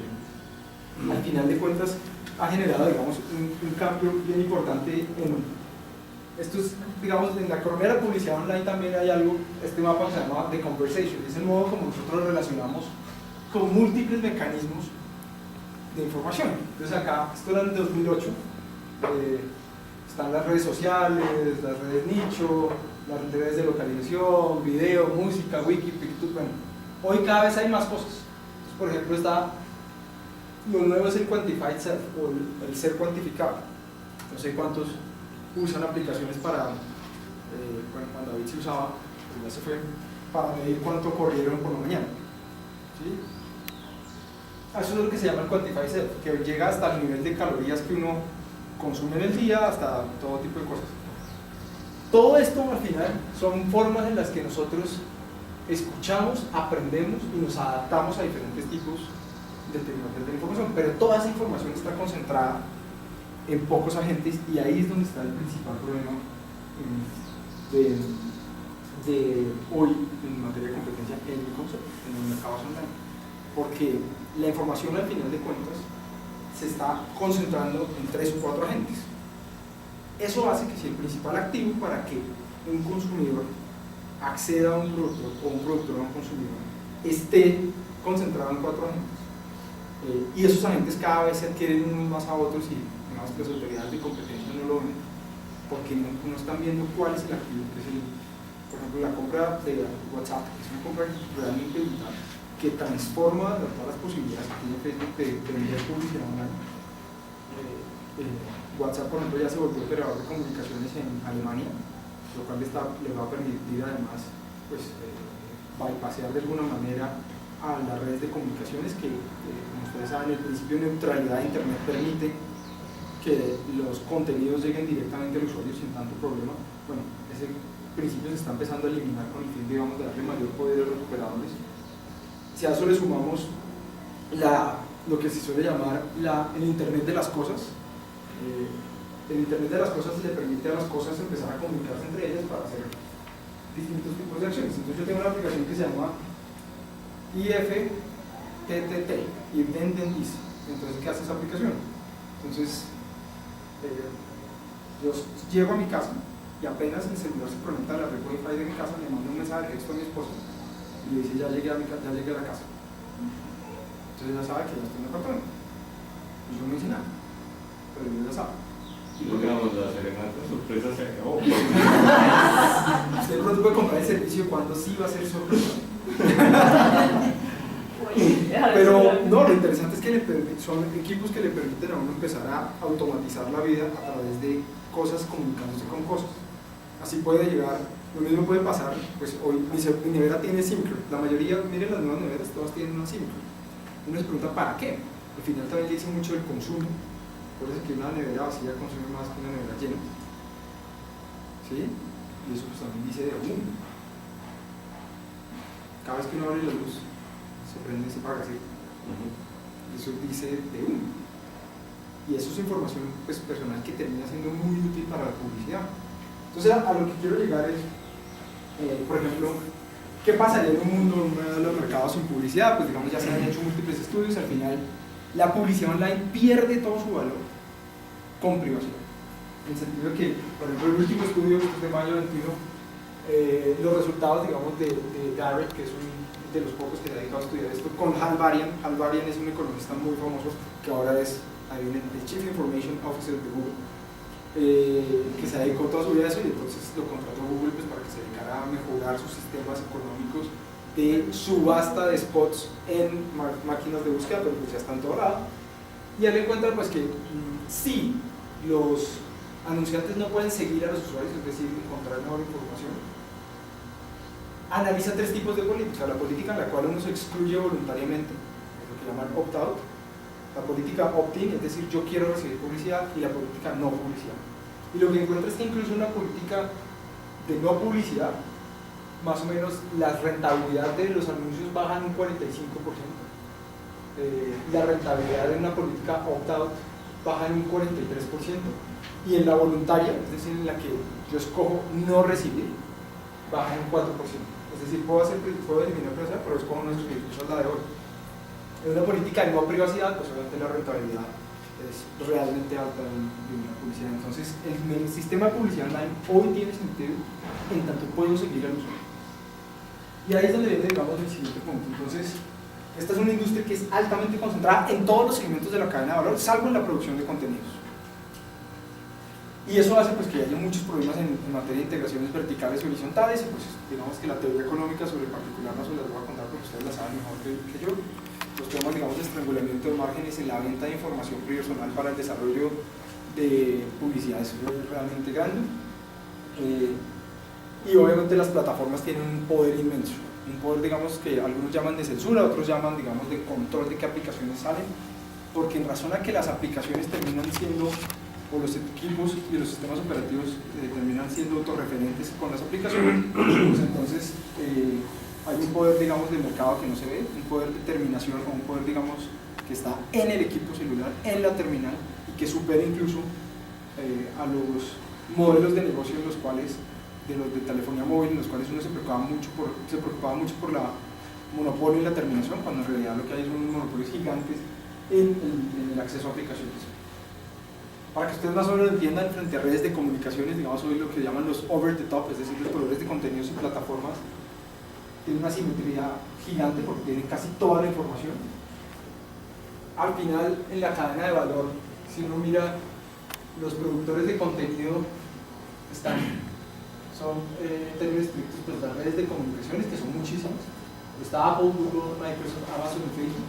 al final de cuentas ha generado, digamos, un cambio bien importante en esto es, digamos, en la economía de la publicidad online también hay algo, este mapa se llama The Conversation, es el modo como nosotros nos relacionamos con múltiples mecanismos de información. Entonces acá, esto era en 2008, están las redes sociales, las redes nicho, las redes de localización, video, música, wiki, picture, bueno, hoy cada vez hay más cosas. Entonces, por ejemplo, lo nuevo es el Quantified Self, o el ser cuantificado. No sé cuántos usan aplicaciones para, cuando David se usaba, pues ya se fue, para medir cuánto corrieron por la mañana. ¿Sí? Eso es lo que se llama el Quantified Self, que llega hasta el nivel de calorías que uno consume en el día, hasta todo tipo de cosas. Todo esto al final son formas en las que nosotros escuchamos, aprendemos y nos adaptamos a diferentes tipos de tecnologías de información, pero toda esa información está concentrada en pocos agentes y ahí es donde está el principal problema hoy en materia de competencia en el concepto, en los mercados online, porque la información al final de cuentas se está concentrando en 3 o 4 agentes. Eso hace que si el principal activo para que un consumidor acceda a un producto o un productor a un consumidor esté concentrado en 4 agentes, y esos agentes cada vez se adquieren unos más a otros y digamos que las autoridades de competencia no lo ven porque no están viendo cuál es el activo, que es por ejemplo la compra de WhatsApp, que es una compra realmente brutal que transforma todas las posibilidades que tiene Facebook de vender publicidad online. WhatsApp, por ejemplo, ya se volvió operador de comunicaciones en Alemania, lo cual le va a permitir además pues, bypassear de alguna manera a las redes de comunicaciones que, como ustedes saben, el principio de neutralidad de Internet permite que los contenidos lleguen directamente al usuario sin tanto problema. Bueno, ese principio se está empezando a eliminar con el fin, digamos, de darle mayor poder a los operadores. Si a eso le sumamos lo que se suele llamar el Internet de las cosas, el Internet de las cosas le permite a las cosas empezar a comunicarse entre ellas para hacer distintos tipos de acciones. Entonces yo tengo una aplicación que se llama IFTTT, Event and Is. Entonces, ¿qué hace esa aplicación? Entonces, yo llego a mi casa y apenas el celular se conecta a la red Wi-Fi de mi casa, le mando un mensaje de texto a mi esposa y le dice, ya llegué a la casa. Entonces ella sabe que ya estoy en el apartamento. Y yo no hice nada, pero ella ya sabe. Y logramos la serenata sorpresa, se acabó. Usted pronto puede comprar el servicio cuando sí va a ser sorpresa. Pero no, lo interesante es que son equipos que le permiten a uno empezar a automatizar la vida a través de cosas comunicándose con cosas. Así puede llegar, lo mismo puede pasar, pues hoy mi nevera tiene SIM card, la mayoría, miren las nuevas neveras, todas tienen una SIM card. Uno se pregunta ¿para qué? Al final también dice mucho del consumo, por eso es que una nevera vacía consume más que una nevera llena. ¿Sí? Y eso pues también dice de humo. Cada vez que uno abre la luz, se prende y se apaga, ¿sí? Eso dice de humo. Y eso es información pues, personal que termina siendo muy útil para la publicidad. Entonces, a lo que quiero llegar es, por ejemplo, ¿qué pasaría en un mundo de los mercados sin publicidad? Pues digamos, ya se han hecho múltiples estudios, al final la publicidad online pierde todo su valor con privacidad. En el sentido de que, por ejemplo, el último estudio de mayo 21, los resultados, digamos, de Garrett, que es de los pocos que se ha dedicado a estudiar esto, con Hal Varian. Hal Varian es un economista muy famoso que ahora es el Chief Information Officer de Google, que se dedicó toda su vida a eso y entonces lo contrató Google pues, para que se dedicara a mejorar sus sistemas económicos de subasta de spots en máquinas de búsqueda, pero pues ya está en todo lado. Y él encuentra pues, que si los anunciantes no pueden seguir a los usuarios, es decir, encontrar mejor información, analiza 3 tipos de política: la política en la cual uno se excluye voluntariamente, lo que llaman opt-out; la política opt-in, es decir, yo quiero recibir publicidad; y la política no publicidad. Y lo que encuentra es que incluso una política de no publicidad, más o menos la rentabilidad de los anuncios baja en un 45%, la rentabilidad de una política opt-out baja en un 43%, y en la voluntaria, es decir, en la que yo escojo no recibir, baja en un 4%. Es decir, puedo eliminar privacidad, pero escojo no recibir, esa es la de hoy. En una política de no privacidad, pues obviamente la rentabilidad es realmente alta de una publicidad. Entonces, el sistema de publicidad online hoy tiene sentido en tanto puedo seguir al usuario. Y ahí es donde viene, digamos, el siguiente punto. Entonces, esta es una industria que es altamente concentrada en todos los segmentos de la cadena de valor, salvo en la producción de contenidos. Y eso hace pues, que haya muchos problemas en materia de integraciones verticales y horizontales, y pues digamos que la teoría económica sobre el particular no se las voy a contar porque ustedes la saben mejor que yo. Los temas, digamos, de estrangulamiento de márgenes en la venta de información personal para el desarrollo de publicidad es realmente grande. Y obviamente las plataformas tienen un poder inmenso, un poder, digamos, que algunos llaman de censura, otros llaman, digamos, de control de qué aplicaciones salen, porque en razón a que las aplicaciones terminan siendo, o los equipos y los sistemas operativos terminan siendo autorreferentes con las aplicaciones, pues entonces hay un poder, digamos, de mercado que no se ve, un poder de determinación o un poder, digamos, que está en el equipo celular, en la terminal, y que supera incluso a los modelos de negocio en los cuales los de telefonía móvil, en los cuales uno se preocupaba mucho por la monopolio y la terminación, cuando en realidad lo que hay son monopolios gigantes en el acceso a aplicaciones. Para que ustedes más o menos entiendan, frente a redes de comunicaciones, digamos hoy lo que llaman los over the top, es decir, los proveedores de contenidos y plataformas, tienen una simetría gigante porque tienen casi toda la información. Al final, en la cadena de valor, si uno mira, los productores de contenido son en términos estrictos pues, las redes de comunicaciones, que son muchísimas. Está Apple, Google, Microsoft, Amazon y Facebook,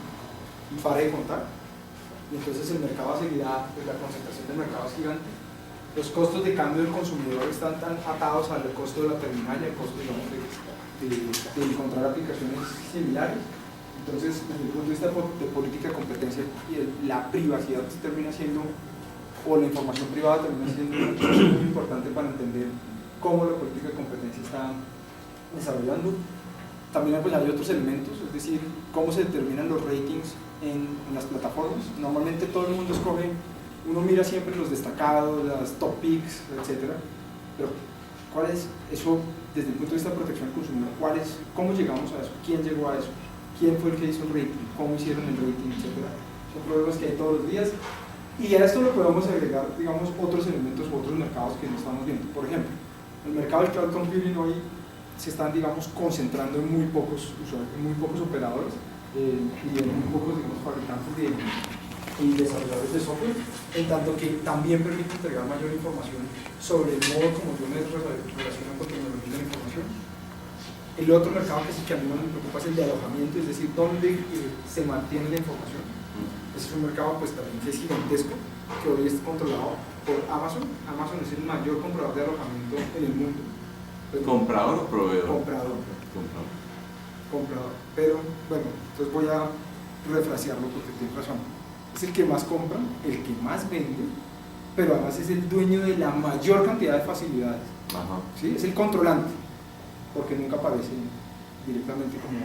y pare de contar. Y entonces el mercado a seguirá, pues la concentración del mercado es gigante. Los costos de cambio del consumidor están tan atados al costo de la terminal y al costo, digamos, de encontrar aplicaciones similares. Entonces, desde el punto de vista de política de competencia, la privacidad termina siendo, o la información privada termina siendo muy importante para entender cómo la política de competencia está desarrollando. También pues, hay otros elementos, es decir, cómo se determinan los ratings en las plataformas. Normalmente todo el mundo escoge, uno mira siempre los destacados, las top picks, etc. Pero, ¿cuál es eso desde el punto de vista de protección del consumidor? ¿Cómo llegamos a eso? ¿Quién llegó a eso? ¿Quién fue el que hizo el rating? ¿Cómo hicieron el rating? Etcétera. Son problemas que hay todos los días. Y a esto le podemos agregar, digamos, otros elementos u otros mercados que no estamos viendo. Por ejemplo, el mercado del cloud computing hoy se están, digamos, concentrando en muy pocos usuarios, en muy pocos operadores y en muy pocos, digamos, fabricantes y desarrolladores de software, en tanto que también permite entregar mayor información sobre el modo como yo me relaciono con tecnología de la información. El otro mercado que sí que a mí no me preocupa es el de alojamiento, es decir, dónde se mantiene la información. Ese es un mercado pues también que es gigantesco, que hoy es controlado por Amazon. Amazon es el mayor comprador de alojamiento en el mundo. ¿Comprador o proveedor? Comprador. Pero bueno, entonces voy a refrasearlo porque tiene razón. Es el que más compra, el que más vende, pero además es el dueño de la mayor cantidad de facilidades. Ajá. ¿Sí? Es el controlante, porque nunca aparece directamente como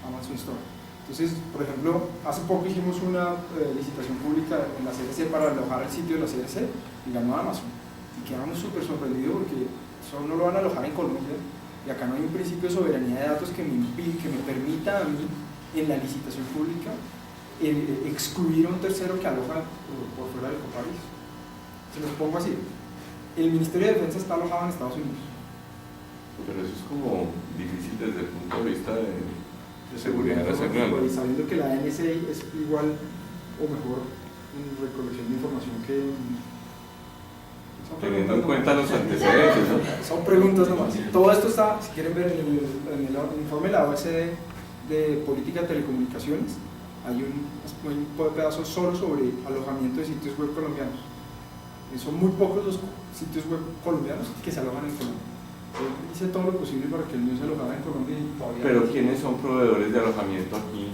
Amazon Store. Entonces, por ejemplo, hace poco hicimos una licitación pública en la CRC para alojar el sitio de la CRC y ganó Amazon. Y quedamos súper sorprendidos porque solo no lo van a alojar en Colombia y acá no hay un principio de soberanía de datos que me permita a mí en la licitación pública excluir a un tercero que aloja por fuera del Copaís. Se los pongo así. El Ministerio de Defensa está alojado en Estados Unidos. Pero eso es como difícil desde el punto de vista de seguridad nacional. Y sabiendo que la NSA es igual o mejor en recolección de información que... Teniendo en cuenta los antecedentes, ¿no? Son preguntas nomás. Todo esto está, si quieren ver en el informe de la OECD de política de telecomunicaciones, hay un pedazo solo sobre alojamiento de sitios web colombianos. Son muy pocos los sitios web colombianos que se alojan en Colombia. Hice todo lo posible para que el mío se alojara en Colombia y todavía... Pero ¿quiénes son proveedores de alojamiento aquí?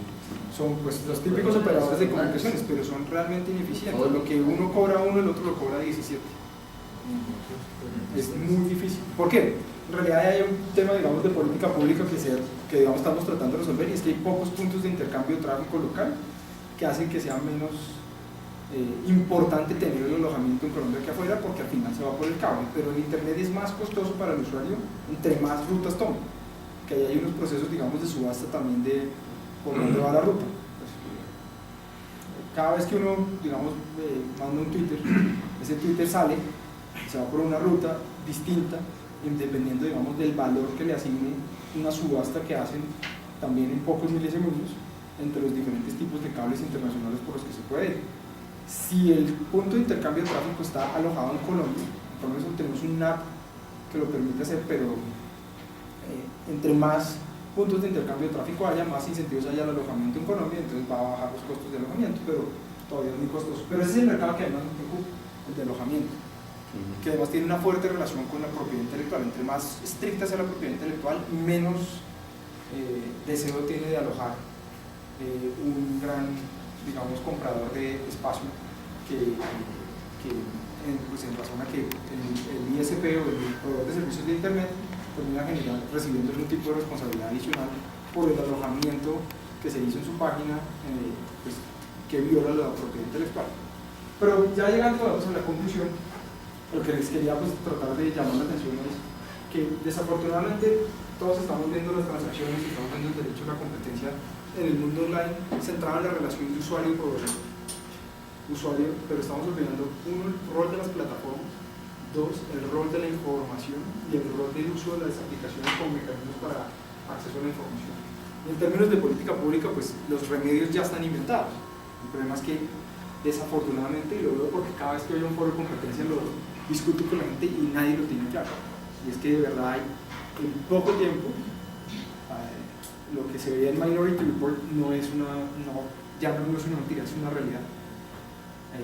Son pues los típicos operadores de comunicaciones, pero son realmente ineficientes. Lo que uno cobra uno, el otro lo cobra 17. Es muy difícil. ¿Por qué? En realidad hay un tema, digamos, de política pública que digamos, estamos tratando de resolver, y es que hay pocos puntos de intercambio de tráfico local que hacen que sea menos importante tener el alojamiento en Colombia que afuera, porque al final se va por el cable. Pero el internet es más costoso para el usuario entre más rutas tome, que ahí hay unos procesos, digamos, de subasta también de por dónde va la ruta. Pues, cada vez que uno, digamos, manda un Twitter, ese Twitter sale y se va por una ruta distinta, dependiendo, digamos, del valor que le asigne una subasta que hacen también en pocos milisegundos entre los diferentes tipos de cables internacionales por los que se puede ir. Si el punto de intercambio de tráfico está alojado en Colombia, por eso tenemos un app que lo permite hacer, pero entre más puntos de intercambio de tráfico haya, más incentivos haya al alojamiento en Colombia, entonces va a bajar los costos de alojamiento, pero todavía es muy costoso. Pero ese es el mercado que además nos preocupa, el de alojamiento, que además tiene una fuerte relación con la propiedad intelectual. Entre más estricta sea la propiedad intelectual, menos deseo tiene de alojar un gran, digamos, comprador de espacio pues en razón a que el ISP o el proveedor de servicios de internet termina recibiendo algún tipo de responsabilidad adicional por el alojamiento que se hizo en su página, pues, que viola la propiedad intelectual. Pero ya llegando a la conclusión, lo que les quería pues, tratar de llamar la atención es que que desafortunadamente todos estamos viendo las transacciones y estamos viendo el derecho a la competencia en el mundo online centrado en la relación de usuario por usuario, pero estamos olvidando, uno, el rol de las plataformas, dos, el rol de la información y el rol del uso de las aplicaciones como mecanismos para acceso a la información. Y en términos de política pública, pues los remedios ya están inventados. El problema es que desafortunadamente, y lo veo porque cada vez que hay un foro de competencia lo discuto con la gente y nadie lo tiene claro, y es que de verdad hay en poco tiempo lo que se veía en Minority Report ya no es una mentira, es una realidad.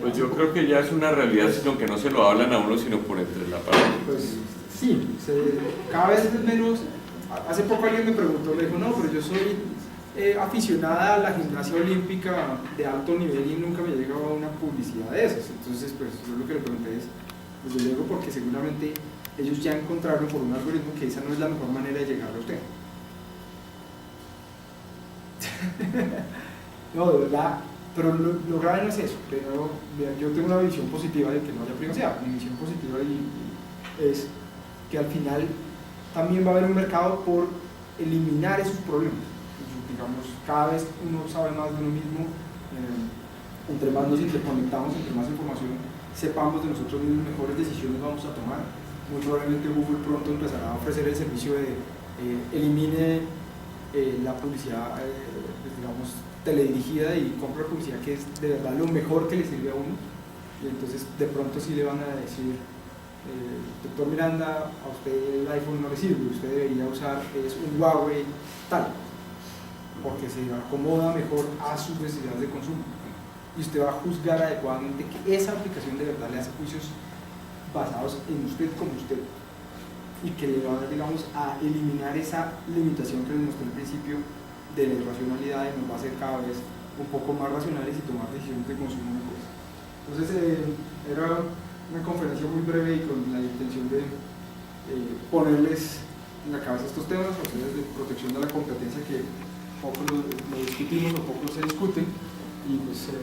Pues yo creo que ya es una realidad, sino que no se lo hablan a uno, sino por entre la pared. Pues sí, cada vez es menos. Hace poco alguien me preguntó, me dijo, no, pero yo soy aficionada a la gimnasia olímpica de alto nivel y nunca me ha llegado una publicidad de esas. Entonces, pues yo lo que le pregunté es, desde luego, porque seguramente ellos ya encontraron por un algoritmo que esa no es la mejor manera de llegar a usted. No, de verdad. Pero lo grave no es eso. Pero, yo tengo una visión positiva de que no haya privacidad. Mi visión positiva es que al final también va a haber un mercado por eliminar esos problemas. Digamos, cada vez uno sabe más de uno mismo, entre más nos interconectamos, entre más información sepamos de nosotros mismos, mejores decisiones vamos a tomar. Muy probablemente Google pronto empezará a ofrecer el servicio de elimine la publicidad, digamos, teledirigida y compra publicidad que es de verdad lo mejor que le sirve a uno, y entonces de pronto sí le van a decir, doctor Miranda, a usted el iPhone no le sirve, usted debería usar un Huawei tal, porque se acomoda mejor a sus necesidades de consumo, y usted va a juzgar adecuadamente que esa aplicación de verdad le hace juicios basados en usted como usted, y que le va, digamos, a eliminar esa limitación que les mostré al principio de la irracionalidad, y nos va a hacer cada vez un poco más racionales y tomar decisiones de consumo mejores. Entonces era una conferencia muy breve y con la intención de ponerles en la cabeza estos temas, a ustedes, de protección de la competencia, que poco lo discutimos o poco se discuten, y pues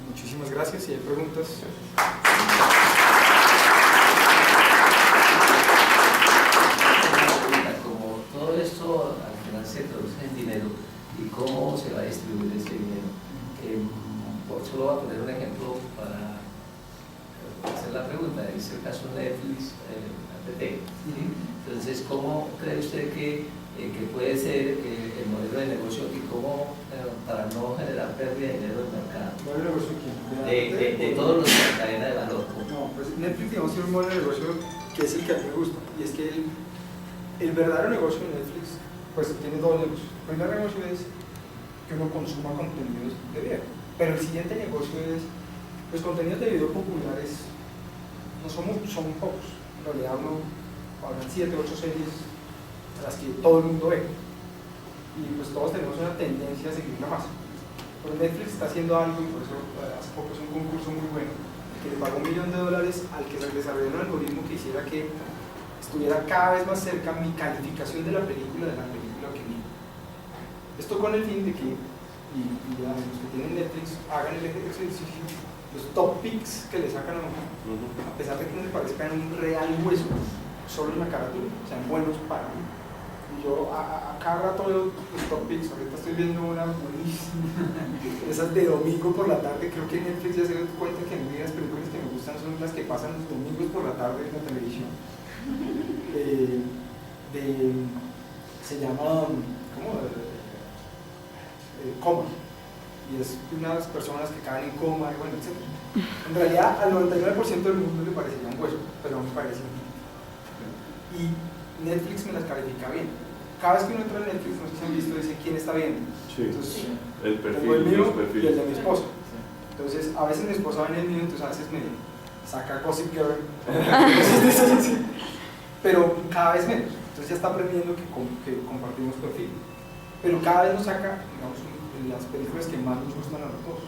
muchísimas gracias. Si hay preguntas. Como todo esto al final se traduce en dinero, y cómo se va a distribuir ese dinero. Solo voy a poner un ejemplo para hacer la pregunta. Es el caso de Netflix, APT. Entonces, ¿cómo cree usted que puede ser el modelo de negocio, y cómo, para no generar pérdida de dinero en el mercado? ¿Modelo de negocio quién? De todos los de la cadena de valor. No, pues Netflix, digamos, tiene un modelo de negocio que es el que a mí me gusta, y es que el verdadero negocio de Netflix pues tiene dos negocios. El primer negocio es que uno consuma contenidos de video, pero el siguiente negocio es, los contenidos de video populares no son muchos, son pocos. En realidad uno hablan 7, 8 series a las que todo el mundo ve, y pues todos tenemos una tendencia a seguir la masa. Pero Netflix está haciendo algo, y por eso hace poco es un concurso muy bueno, que le pagó $1 millón al que se desarrolló un algoritmo que hiciera que estuviera cada vez más cerca mi calificación de la película que vi. Esto con el fin de que, y ya, los que tienen Netflix hagan el ejercicio, los top picks que le sacan a uno, a pesar de que no le parezcan un real hueso, solo en la carátula, sean buenos para mí. Y yo a cada rato veo los top picks. Ahorita estoy viendo una buenísima, esas de domingo por la tarde. Creo que Netflix ya se dio cuenta que a mí las películas que me gustan son las que pasan los domingos por la tarde en la televisión. Se llama coma, y es unas personas que caen en coma, y bueno, etc. En realidad al 99% del mundo le parecería un hueso, pero no me parece un hueso. Y Netflix me las califica bien. Cada vez que uno entra en Netflix, no sé si han visto, dice quién está viendo. Sí. Entonces, El tengo perfil, el mío los perfiles. y el de mi esposa. Entonces, a veces mi esposa ve el mío, entonces a veces me saca Gossip Girl. Pero cada vez menos. Entonces ya está aprendiendo que compartimos perfil. Pero cada vez nos saca, digamos, las películas que más nos gustan a los dos.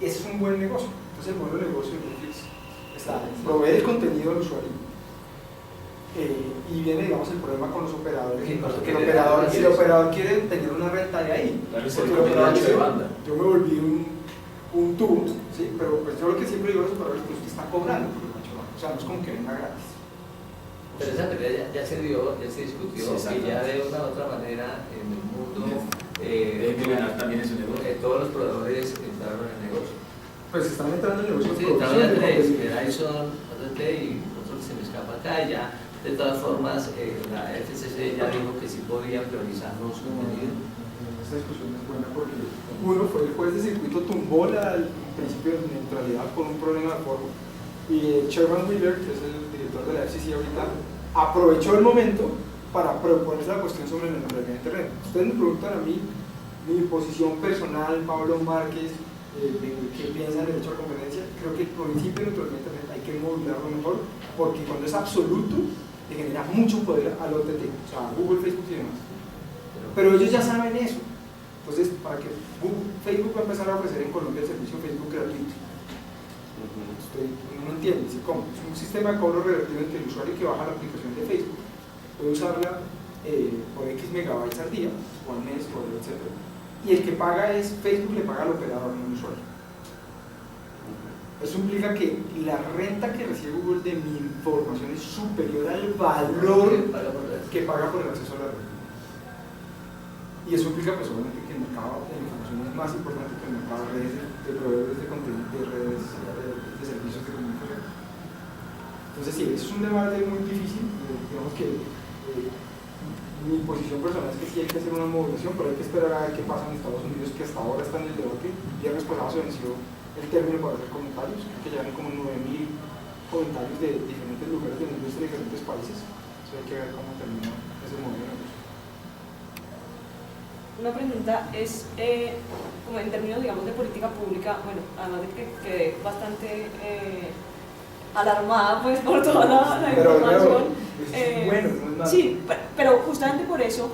Ese es un buen negocio. Entonces el modelo de negocio de Netflix está proveer el contenido al usuario. Y viene, digamos, el problema con los operadores. Sí, Que el operador quiere tener una renta de ahí. Yo me volví un tubo, ¿sí? Pero pues yo lo que siempre digo a los operadores es que usted está cobrando por el ancho de banda. O sea, no es como que venga gratis. Pero esa pelea ya se dio, ya se discutió, Sí, y ya de una u otra manera en el mundo también es un negocio. todos los proveedores entraron en el negocio. Pues están entrando en el negocio de Sí, producción entraron de en tres, contenido. Verizon, OTT y otro que se me escapa acá, y ya de todas formas la FCC ya dijo que sí podía priorizar los contenidos. Esta discusión es buena porque uno fue el juez de circuito, tumbó el principio de neutralidad por un problema de forma, y Sherman Wheeler, que es el director de la FCC ahorita, aprovechó el momento para proponerse la cuestión sobre la neutralidad de Internet. Ustedes me preguntan a mí mi posición personal, Pablo Márquez, de qué piensa en derecho a la competencia. Creo que el principio de neutralidad de Internet hay que modularlo mejor, porque cuando es absoluto le genera mucho poder al OTT, o sea, a Google, Facebook y demás. Pero ellos ya saben eso. Entonces, para que Facebook va a empezar a ofrecer en Colombia el servicio Facebook gratuito. Uno no entiende, ¿sí? ¿Cómo? Es un sistema de cobro revertido en que el usuario que baja la aplicación de Facebook puede usarla por X megabytes al día, o al mes, etc. Y el que paga es Facebook, le paga al operador, no al usuario. Eso implica que la renta que recibe Google de mi información es superior al valor que paga por el acceso a la red. Y eso implica pues obviamente que el mercado de la información es más importante que el mercado de redes, de proveedores de contenido, de redes, de servicios de comunicación. Entonces sí, eso es un debate muy difícil. Digamos que mi posición personal es que sí hay que hacer una modulación, pero hay que esperar a ver qué pasa en Estados Unidos, que hasta ahora está en el debate. Viernes pasado se venció el término para hacer comentarios, creo que llegan como 9.000 comentarios de diferentes lugares del mundo, de diferentes países. Entonces hay que ver cómo termina ese modelo. Una pregunta es, como en términos, digamos, de política pública, bueno, además de que quedé bastante alarmada pues por toda la información. Bueno, no es nada. Sí, pero justamente por eso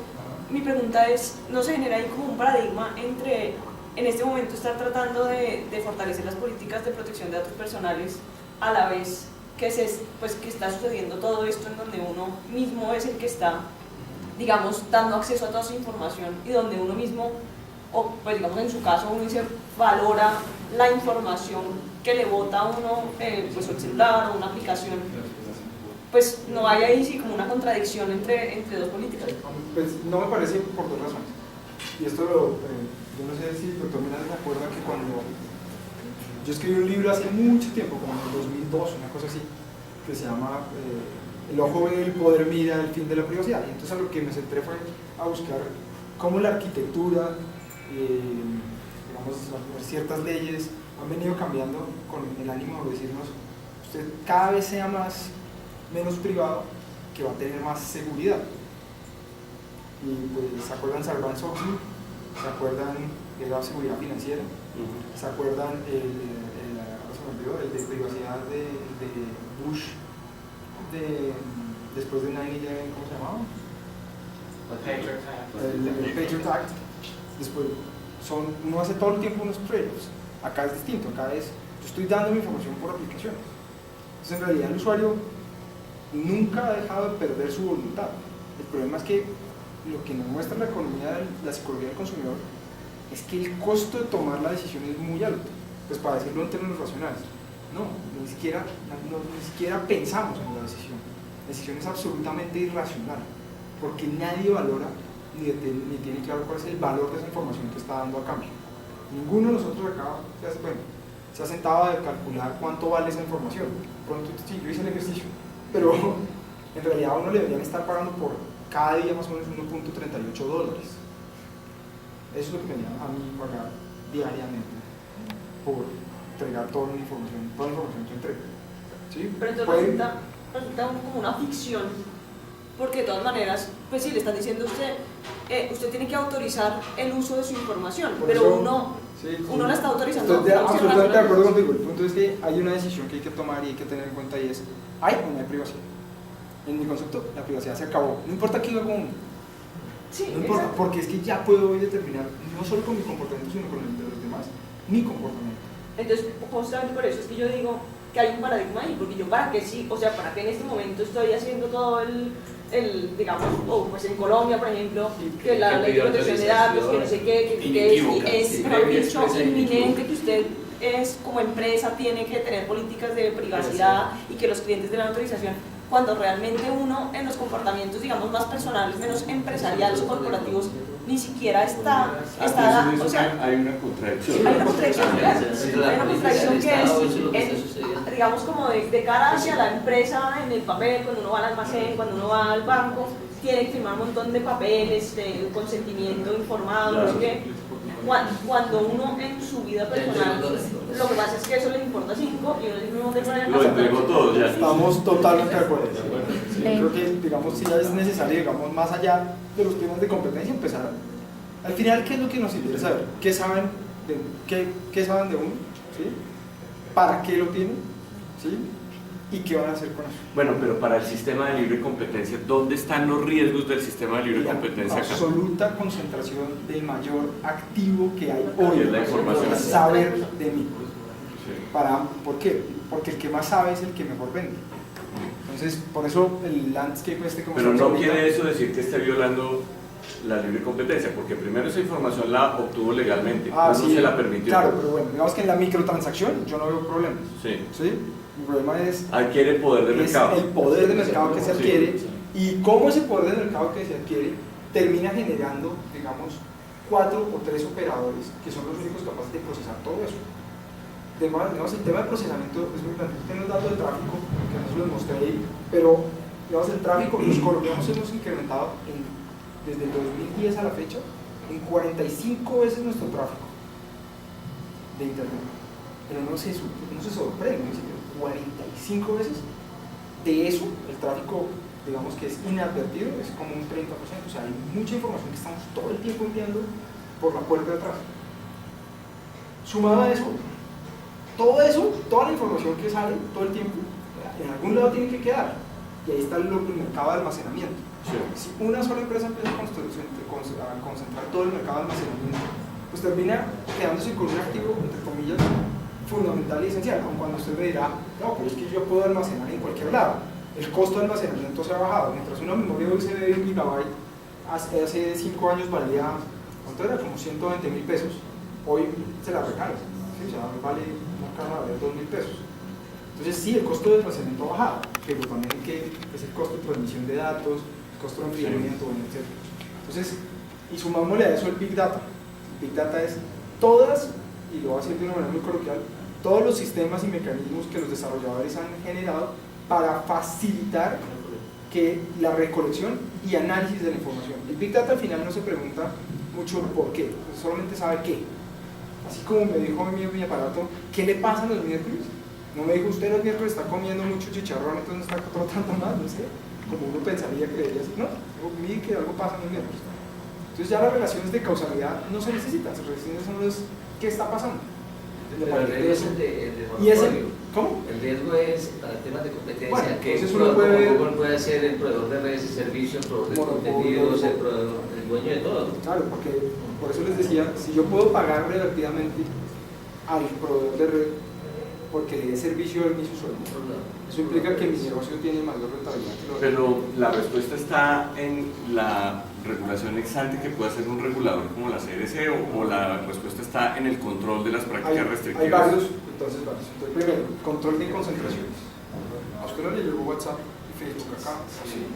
mi pregunta es, ¿no se genera ahí como un paradigma entre, en este momento, estar tratando de fortalecer las políticas de protección de datos personales a la vez que, que está sucediendo todo esto en donde uno mismo es el que está, digamos, dando acceso a toda su información y donde uno mismo, o pues digamos en su caso, uno dice, valora la información que le bota a uno, pues el celular o una aplicación? Pues no hay ahí sí como una contradicción entre dos políticas. Pues no me parece por dos razones. Y esto yo no sé si el doctor Minas se acuerda que cuando yo escribí un libro hace mucho tiempo, como en el 2002, una cosa así, que se llama El ojo ve, el poder mira, el fin de la privacidad. Y entonces a lo que me centré fue a buscar cómo la arquitectura, digamos, ciertas leyes han venido cambiando con el ánimo de decirnos, usted cada vez sea menos privado, que va a tener más seguridad. Y pues, ¿se acuerdan Sarbanes-Oxley? ¿Se acuerdan de la seguridad financiera? ¿Se acuerdan el de privacidad de Bush después de 9/11, ¿cómo se llamaba? El Patriot Act. Después, uno hace todo el tiempo unos trade-offs. Acá es distinto, acá es, yo estoy dando mi información por aplicaciones. Entonces en realidad el usuario nunca ha dejado de perder su voluntad. El problema es que lo que nos muestra la economía, la psicología del consumidor, es que el costo de tomar la decisión es muy alto. Pues para decirlo en términos racionales, ni siquiera pensamos en la decisión. La decisión es absolutamente irracional, porque nadie valora ni tiene claro cuál es el valor de esa información que está dando a cambio. Ninguno de nosotros acá se ha sentado a calcular cuánto vale esa información. Pronto sí, yo hice el ejercicio, pero en realidad a uno le deberían estar pagando por cada día más o menos $1.38. Eso es lo que me da a mí pagar diariamente por entregar toda la información que entrego. ¿Sí? Pero entonces resulta como una ficción, porque de todas maneras, pues sí, le están diciendo a usted, usted tiene que autorizar el uso de su información, Por pero eso, uno la está autorizando. Estoy absolutamente de acuerdo contigo. El punto es que hay una decisión que hay que tomar y hay que tener en cuenta, y es, ¿hay o no hay privacidad? En mi concepto, la privacidad se acabó. No importa qué haga uno. Sí, no importa, porque es que ya puedo hoy determinar, no solo con mi comportamiento, sino con el de los demás, mi comportamiento. Entonces, justamente por eso es que yo digo que hay un paradigma ahí, porque yo para qué sí, o sea, para qué en este momento estoy haciendo todo digamos, o pues en Colombia, por ejemplo, que la ley de protección de datos, que no sé qué, que es mejor dicho, inminente, que usted como empresa tiene que tener políticas de privacidad y que los clientes de la autorización, cuando realmente uno en los comportamientos, digamos, más personales, menos empresariales o corporativos, ni siquiera está o sea, hay una contradicción. hay una contradicción, claro. Hay una contradicción que Eso es lo que está es, sucediendo. digamos, como de cara hacia la empresa en el papel, cuando uno va al almacén, cuando uno va al banco, tiene que firmar un montón de papeles, de consentimiento informado, no sé qué. Cuando uno en su vida personal, lo que pasa es que eso le importa 5 y uno dice, no, de Lo entregó todo, ya. Estamos totalmente de acuerdo. Creo que, digamos, si ya es necesario, digamos, más allá de los temas de competencia, empezar. Al final, ¿qué es lo que nos interesa saber? ¿Qué saben qué saben de uno? ¿Sí? ¿Para qué lo tienen? ¿Sí? ¿Y qué van a hacer con eso? Bueno, pero para el sistema de libre competencia, ¿dónde están los riesgos del sistema de libre La competencia acá? absoluta concentración del mayor activo que hay hoy, Es la información. es saber de mí. Sí. ¿Por qué? Porque el que más sabe es el que mejor vende. Entonces, por eso el landscape como Pero estamos no ahorita, quiere eso decir que esté violando la libre competencia, porque primero esa información la obtuvo legalmente, no sí, se la permitió. claro, pero bueno, digamos que en la microtransacción yo no veo problemas. Sí. ¿Sí? El problema es Adquiere poder de mercado. el poder de mercado que se Sí. adquiere y cómo ese poder de mercado que se adquiere termina generando, digamos, 4 o 3 operadores que son los únicos capaces de procesar todo eso. Digamos, el tema de procesamiento es muy grande. Tengo los datos de tráfico que no se los mostré ahí, pero digamos, el tráfico, los colombianos hemos incrementado desde el 2010 a la fecha en 45 veces nuestro tráfico de internet. Pero no se sorprende, ¿no? 45 veces. De eso, el tráfico, digamos que es inadvertido, es como un 30%. O sea, hay mucha información que estamos todo el tiempo enviando por la puerta de atrás. Sumado a eso, toda la información que sale todo el tiempo, en algún lado tiene que quedar. Y ahí está el mercado de almacenamiento. Sí. Si una sola empresa empieza a concentrar todo el mercado de almacenamiento, pues termina quedándose con un activo, entre comillas, fundamental y esencial. Aun cuando usted me dirá, no, pero es que yo puedo almacenar en cualquier lado. El costo de almacenamiento se ha bajado. Mientras una memoria USB de 1 GB hace 5 años valía, ¿cuánto era? Como 120.000 pesos. Hoy se la recarga. ¿Sí? O sea, vale una caja de 2.000 pesos. Entonces sí, el costo de almacenamiento ha bajado, pero también que es el costo de transmisión de datos, el costo de enfriamiento, etc. Entonces, y sumámosle a eso el Big Data. El Big Data es todas, y lo voy a decir de una manera muy coloquial, todos los sistemas y mecanismos que los desarrolladores han generado para facilitar que la recolección y análisis de la información. El Big Data al final no se pregunta mucho por qué, solamente sabe qué. Así como me dijo mi aparato, ¿qué le pasa los miércoles? No me dijo, usted los miércoles está comiendo mucho chicharrón, entonces no está trotando más, no sé, como uno pensaría, creería así, no, mire que algo pasa los miércoles. Entonces ya las relaciones de causalidad no se necesitan, las relaciones son los, ¿qué está pasando? Pero el riesgo es el de Y ese, monopolio. ¿cómo? El riesgo es para temas de competencia, Bueno, que entonces un uno proveedor puede ser el proveedor de redes y servicios, el proveedor de Monopolio. contenidos, el dueño de todo. Claro, porque por eso les decía, si yo puedo pagar relativamente al proveedor de red porque le dé servicio al mismo usuario, eso implica que mi negocio tiene mayor rentabilidad que lo otro. Pero la respuesta está en la regulación ex ante que puede hacer un regulador como la CRC o la respuesta está en el control de las prácticas restrictivas. Hay varios. Entonces, primero, control de concentraciones. A usted no le llegó WhatsApp y Facebook acá. Sí.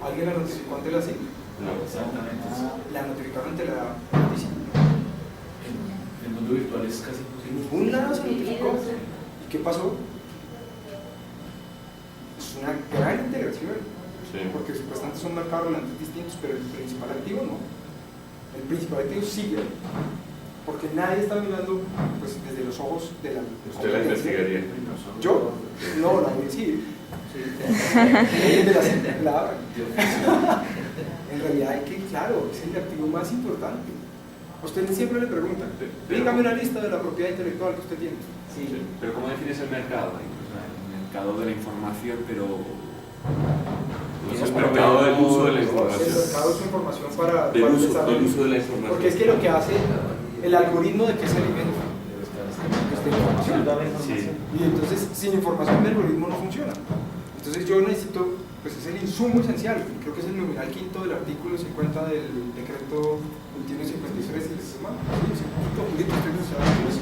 ¿Alguien la notificó ante la SIC? No. Exactamente. La notificaron ante la noticia. El mundo virtual es casi En imposible. ningún lado se notificó. ¿Y qué pasó? Es una gran integración. Sí. Porque supuestamente son mercados relativamente distintos, pero el principal activo no. El principal activo sigue. Porque nadie está mirando pues, desde los ojos de la ¿Usted la investigaría? ¿Yo? No, la sí. En realidad hay que, claro, es el activo más importante. A usted siempre le preguntan, dígame una lista de la propiedad intelectual que usted tiene. Sí, pero ¿cómo defines el mercado? El mercado de la información, pero... No es el mercado del uso de la El información. mercado es información para Del el uso desarrollo. del uso de la información. Porque es que lo que hace el algoritmo de qué se alimenta es de información. Sí. Y entonces sin información el algoritmo no funciona. Entonces yo necesito, pues es el insumo esencial, creo que es el numeral quinto del artículo 50 del decreto 2153 del sistema. Sí, es el quinto, Julito, estoy mencionando eso.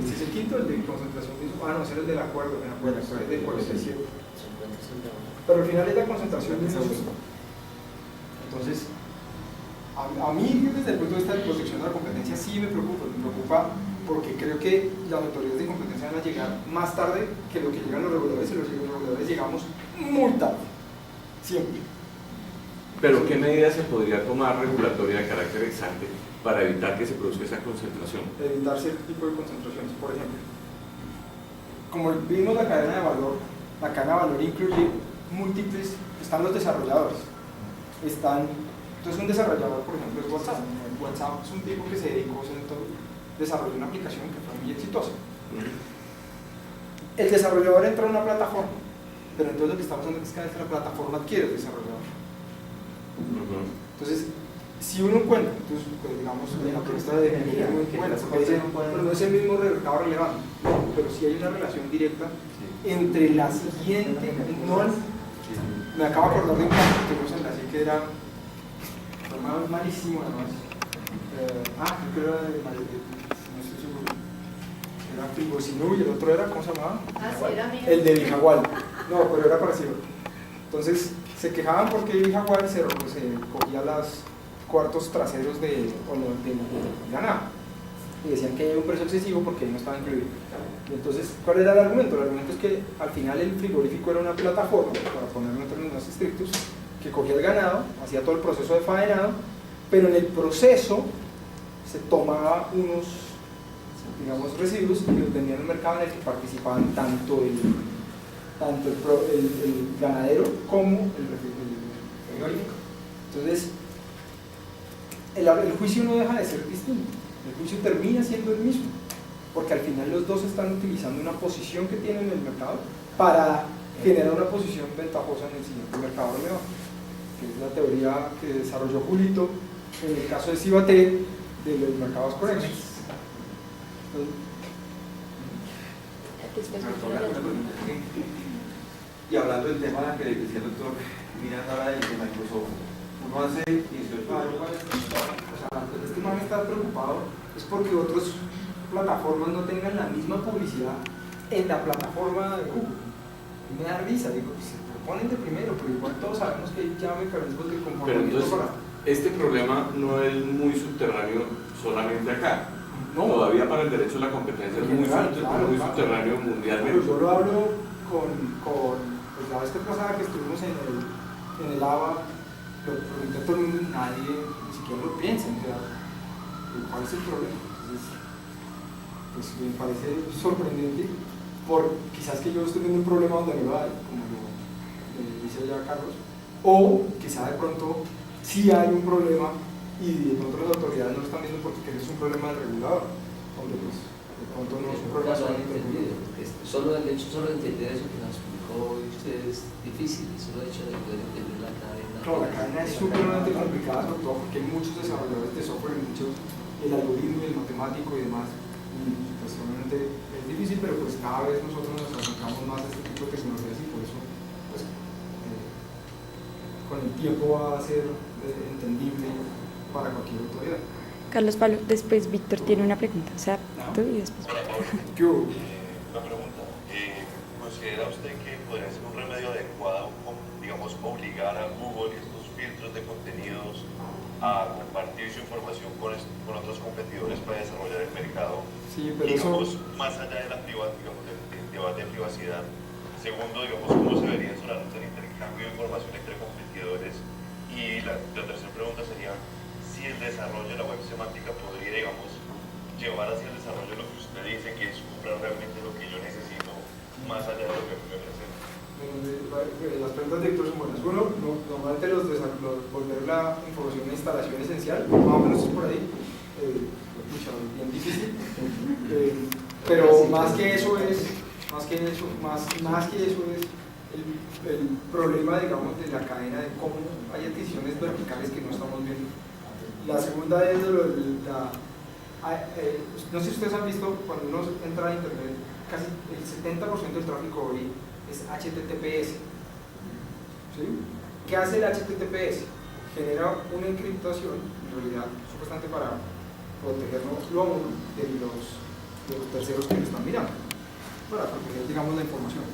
Si es el quinto, el de concentración de insumos. Ah, no, ese es el del acuerdo, el del 47. pero al final es la concentración de un uso. Entonces, a mí desde el punto de vista de protección de la competencia sí me preocupa porque creo que las autoridades de competencia van a llegar más tarde que lo que llegan los reguladores, y los reguladores llegamos muy tarde, siempre. Pero ¿qué medidas se podría tomar regulatoria de carácter ex ante para evitar que se produzca esa concentración? Evitar cierto tipo de concentraciones, por ejemplo. Como vimos la cadena de valor incluye múltiples, están los desarrolladores, entonces un desarrollador, por ejemplo, es WhatsApp. WhatsApp es un tipo que se dedicó a desarrollar una aplicación que fue muy exitosa. El desarrollador entra a una plataforma, pero entonces lo que está pasando es que cada vez la plataforma adquiere el desarrollador. Entonces, si uno encuentra, entonces, pues, digamos, la propuesta de ingeniería es muy buena, porque dice, pero no es el mismo mercado relevante, pero sí hay una relación directa entre la siguiente, me acabo de acordar de un caso que tuvimos en la CIE que era malísimo además, creo que era no estoy seguro, era Fibosinú y el otro era, ¿cómo se llamaba? Sí, era mío. El de Vijagual, no, pero era parecido. Entonces, se quejaban porque Vijagual se cogía los cuartos traseros de ganado y decían que había un precio excesivo porque ahí no estaba incluido. Y entonces, ¿cuál era el argumento? El argumento es que al final el frigorífico era una plataforma, para ponerlo en términos más estrictos, que cogía el ganado, hacía todo el proceso de faenado, pero en el proceso se tomaba unos, digamos, residuos y los vendían en un mercado en el que participaban tanto el ganadero como el frigorífico. Entonces, el juicio no deja de ser distinto, el juicio termina siendo el mismo, porque al final los dos están utilizando una posición que tienen en el mercado para generar una posición ventajosa en el siguiente mercado relevante, que es la teoría que desarrolló Julito en el caso de Cibaté de los mercados conexos. Y hablando del tema que decía el doctor Miranda ahora de Microsoft, uno hace 18 años, Este man está preocupado es porque otras plataformas no tengan la misma publicidad en la plataforma de Google. Y me da risa, digo, pues se ponen de primero, pero igual todos sabemos que hay ya mecanismos de comportamiento. Pero entonces, para... este problema no es muy subterráneo solamente acá. No. Todavía para el derecho a la competencia es muy, muy subterráneo mundialmente. Pero yo lo hablo pues la vez que pasada que estuvimos en el ABA, lo pregunté a todo el mundo, nadie ni siquiera lo piensa, o sea, ¿cuál es el problema? Entonces, pues me parece sorprendente, quizás que yo estoy viendo un problema donde no lo hay, como lo dice ya Carlos, o quizás de pronto sí hay un problema y de pronto las autoridades no lo están viendo porque es un problema del regulador, donde pues de pronto no es un problema solamente del regulador. Solo el hecho de entender eso que nos explicó usted es difícil, solo el hecho de poder entender la cadena. Claro, la cadena es supremamente complicada, sobre todo porque hay muchos desarrolladores de software, el algoritmo y el matemático y demás. Y pues obviamente es difícil, pero pues cada vez nosotros nos acercamos más a este tipo de tecnologías y por eso pues, con el tiempo va a ser entendible para cualquier autoridad. Carlos Pablo, después Víctor tiene una pregunta, o sea, tú y después. ¿Qué hubo? Una pregunta. ¿Considera usted que podría ser un remedio adecuado, digamos, obligar a Google estos filtros de contenidos a compartir su información con otros competidores para desarrollar el mercado? Sí, pero digamos, eso... más allá de la digamos, del debate de privacidad. Segundo, digamos, cómo se vería solamente el intercambio de información entre competidores. Y la tercera pregunta sería si el desarrollo de la web semántica podría, digamos, llevar hacia el desarrollo de lo que usted dice, que es comprar realmente lo que yo necesito, más allá de lo que me ofrecen. Las preguntas de Víctor son buenas. Uno, normalmente volver la información de instalación esencial, más o menos es por ahí, bien difícil, pero más que eso es el problema, digamos, de la cadena, de cómo hay adquisiciones verticales que no estamos viendo. La segunda es no sé si ustedes han visto, cuando uno entra a internet, casi el 70% del tráfico hoy es HTTPS. ¿Sí? ¿Qué hace el HTTPS? Genera una encriptación, en realidad, supuestamente para protegernos lo a uno de los terceros que lo están mirando, para proteger, digamos, la información.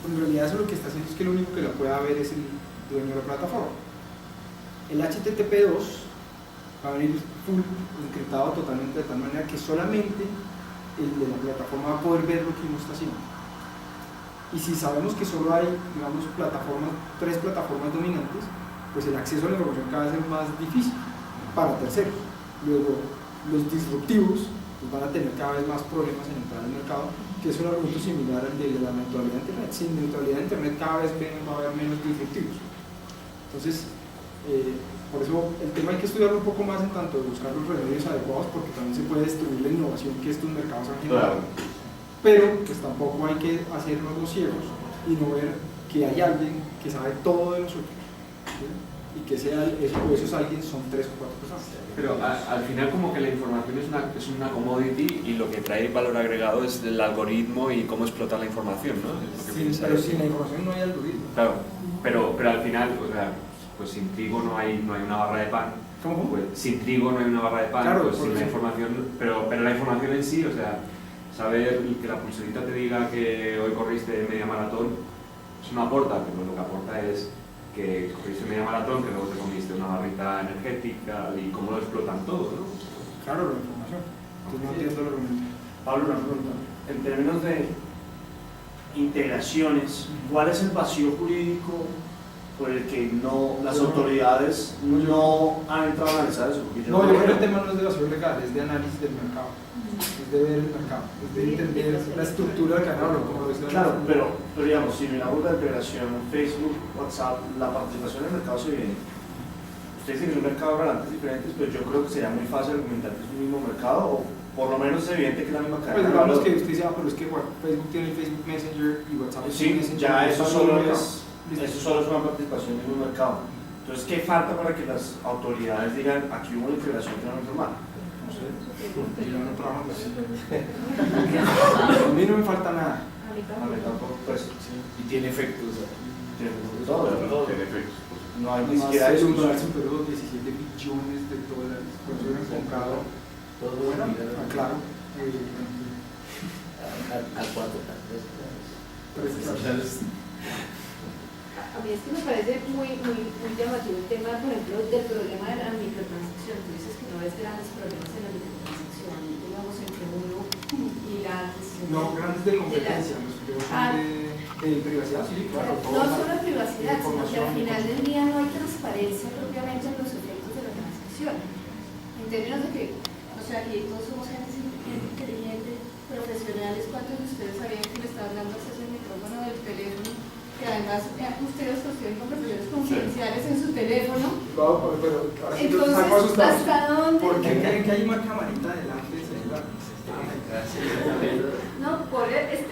En realidad eso lo que está haciendo es que lo único que la pueda ver es el dueño de la plataforma. El HTTP2 va a venir full encriptado totalmente de tal manera que solamente el de la plataforma va a poder ver lo que uno está haciendo. Y si sabemos que solo hay, digamos, tres plataformas dominantes, pues el acceso a la información cada vez es más difícil para terceros. Luego, los disruptivos pues, van a tener cada vez más problemas en entrar al mercado, que es un argumento similar al de la neutralidad de Internet. Sin neutralidad de Internet cada vez va a haber menos disruptivos. Entonces, por eso el tema hay que estudiarlo un poco más en tanto de buscar los remedios adecuados, porque también se puede destruir la innovación que estos mercados han generado. Claro. Pero pues tampoco hay que hacernos los ciegos y no ver que hay alguien que sabe todo de nosotros, ¿sí? Y que esos alguien son 3 o 4 personas. Pero al final como que la información es una commodity y lo que trae valor agregado es el algoritmo y cómo explotar la información, ¿no? Pero sin la información no hay algoritmo. Claro, pero al final, o sea, pues sin trigo no hay una barra de pan. ¿Cómo? Pues, sin trigo no hay una barra de pan, Claro, pues sin la información, pero la información en sí, o sea, saber que la pulserita te diga que hoy corriste media maratón, eso no aporta, pero lo que aporta es que corriste media maratón, que luego te comiste una barrita energética y cómo lo explotan todo, ¿no? Claro, la información. Entonces no entiendo el argumento. Pablo, una pregunta. En términos de integraciones, ¿cuál es el vacío jurídico por el que las autoridades no han entrado a analizar eso? Porque No, yo creo que el tema no es de vacío legal, es de análisis del mercado. Es de ver el mercado, es de entender la estructura del canal, como lo dice. Claro, pero digamos, si miramos la integración Facebook, WhatsApp, la participación en el mercado se viene. Ustedes tienen un mercado de variantes diferentes, pero yo creo que sería muy fácil argumentar que es un mismo mercado, o por lo menos es evidente que es la misma cadena. Pues digamos que usted dice, pero es que bueno, Facebook tiene el Facebook Messenger y WhatsApp tiene Sí, Messenger. ya eso solo Listo. es una participación en un mercado. Entonces, ¿qué falta para que las autoridades digan aquí hubo una integración que no normal? No sé, yo no trabajo así. A mí no me falta nada. A mí tampoco, pues sí. Y tiene efectos. Tiene todo. Tiene efectos. No hay ni Además, siquiera el eso. dólar superó 17 billones de dólares. Por eso han comprado. Bueno, claro. Al 4, tal vez. A mí es que me parece muy llamativo el tema, por ejemplo, del problema de la microtransacción. Tú dices que no ves grandes problemas en la microtransacción, digamos, entre uno y la... No, grandes de competencia, los primeros son de privacidad, sí, claro. No solo privacidad, sino que al final del día no hay transparencia propiamente en los efectos de la transacción. En términos de que, o sea, aquí todos somos gente inteligente, profesionales. ¿Cuántos de ustedes sabían que le estaban dando acceso al micrófono del teléfono? Que además ustedes construyen conversaciones confidenciales en su teléfono. No, pero ahora sí entonces, estamos asustados. ¿hasta dónde? ¿Por qué creen que hay una camarita delante del celular? No, por eso.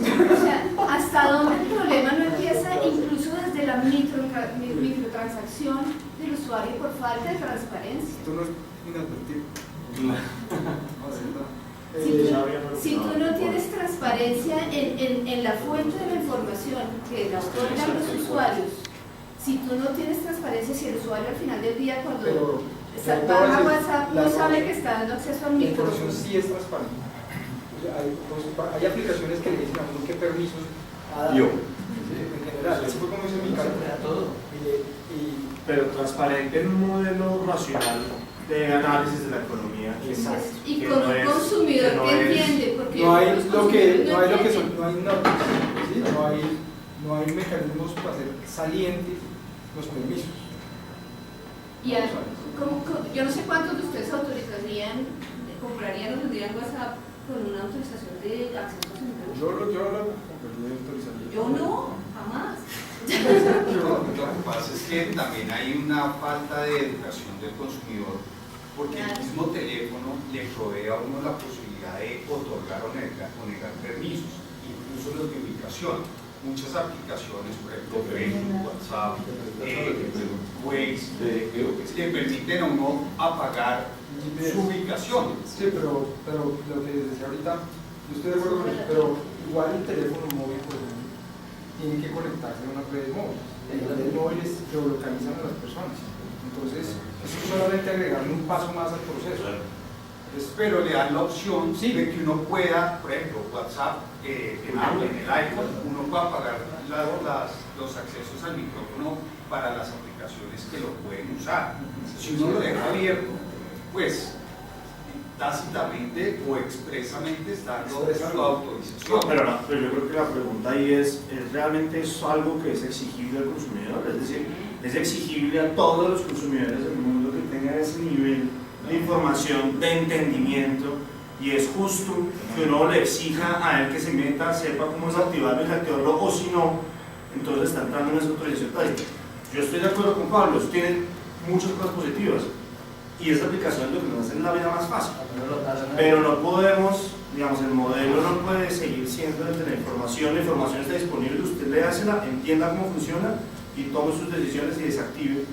O sea, ¿hasta dónde el problema no empieza incluso desde la microtransacción del usuario por falta de transparencia? Esto no es inadvertido. Si tú no tienes transparencia en la fuente de la información que la otorgan los usuarios, si tú no tienes transparencia, si el usuario al final del día cuando baja WhatsApp no sabe que está dando acceso al La micrófono. información sí es transparente. O sea, hay aplicaciones que le dicen a uno qué permisos ha dado. En general, así fue como dice mi cara. Pero transparente en un modelo racional de análisis de la economía. Y con un consumidor que entiende, porque no hay los lo que no hay consumidores no hay normas, ¿sí? no hay mecanismos para hacer salientes los permisos. Y yo no sé cuántos de ustedes autorizarían, comprarían o tendrían WhatsApp con una autorización de acceso a su micrófono. Yo lo autorizaría. Yo no, jamás. Lo que pasa es que también hay una falta de educación del consumidor, porque el mismo teléfono le provee a uno la posibilidad de otorgar o negar permisos, incluso los de ubicación. Muchas aplicaciones, por ejemplo Facebook, WhatsApp, Waze, le permiten a uno apagar su ubicación. Sí, pero lo que les decía ahorita, yo estoy de acuerdo con eso, pero igual el teléfono móvil, por ejemplo, tiene que conectarse a una red móvil. Las redes móviles geolocalizan a las personas. Entonces, eso es solamente agregarle un paso más al proceso. pero le dan la opción de que uno pueda, por ejemplo, WhatsApp, en Apple, en el iPhone, uno pueda pagar los accesos al micrófono para las aplicaciones que lo pueden usar. Si uno lo deja abierto, pues tácitamente o expresamente está dando su autorización. No, pero yo creo que la pregunta ahí ¿es realmente eso algo que es exigible al consumidor? Es decir, ¿es exigible a todos los consumidores del mundo que tengan ese nivel de información, de entendimiento? Y es justo que uno le exija a él que se meta, sepa cómo desactivarlo y desactivarlo, o si no, entonces está entrando en esa autorización tácita. Yo estoy de acuerdo con Pablo, eso tiene muchas cosas positivas. Y esta aplicación es lo que nos hace la vida más fácil. Pero no podemos, digamos, el modelo no puede seguir siendo el de la información está disponible, usted léasela, entienda cómo funciona y tome sus decisiones y desactive,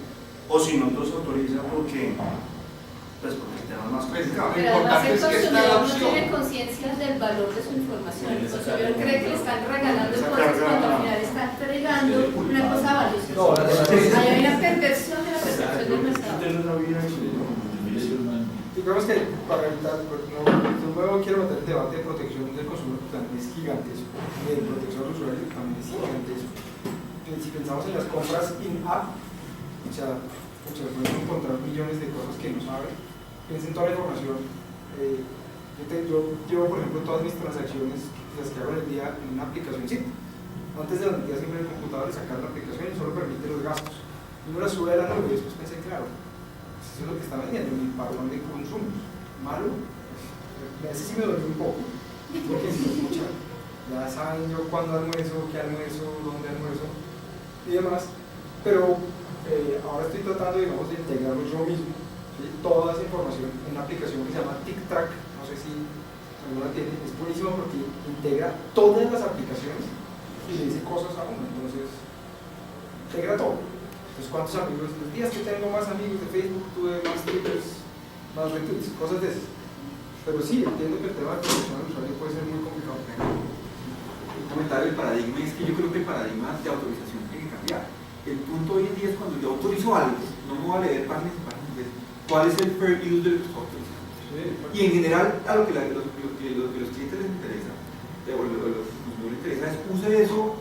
o si no, entonces autoriza porque el tema es más complicado. Pero además el consumidor no tiene conciencia del valor de su información. El consumidor cree que le están regalando cosas cuando al final está entregando una cosa valiosa. Hay una perversión de la percepción del mercado. Digamos que para evitar, no quiero meter el debate de protección del consumidor, que también es gigantesco, y de protección del usuario, que también es gigantesco. Si pensamos en las compras in-app, o sea, podemos encontrar millones de cosas que no saben. Piensen toda la información. Yo llevo, por ejemplo, todas mis transacciones, las que hago en el día, en una aplicación SIP. Antes de las metía siempre en el computador y sacar la aplicación y solo permite los gastos. Y uno la sube a la nube y después pensé, claro, eso es lo que está vendiendo, mi patrón de consumos. Malo, ese sí me dolió un poco. Porque si escucha, ya saben yo cuándo almuerzo, qué almuerzo, dónde almuerzo y demás. Pero ahora estoy tratando, digamos, de integrarlo yo mismo, ¿sí? Toda esa información en una aplicación que se llama TicTrac, no sé si alguna tiene, es buenísimo porque integra todas las aplicaciones y le dice cosas a uno, entonces integra todo. Entonces, ¿cuántos amigos? Los días que tengo más amigos de Facebook, tuve más twitters, más retweets, cosas de esas. Pero sí, entiendo que el tema de protección del usuario puede ser muy complicado. El comentario del paradigma es que yo creo que el paradigma de autorización tiene que cambiar. El punto hoy en día es cuando yo autorizo algo, no me voy a leer páginas y páginas de cuál es el fair use de lo que estoy autorizando. Y en general, a lo que los clientes les interesa, o los consumidores les interesa, es use eso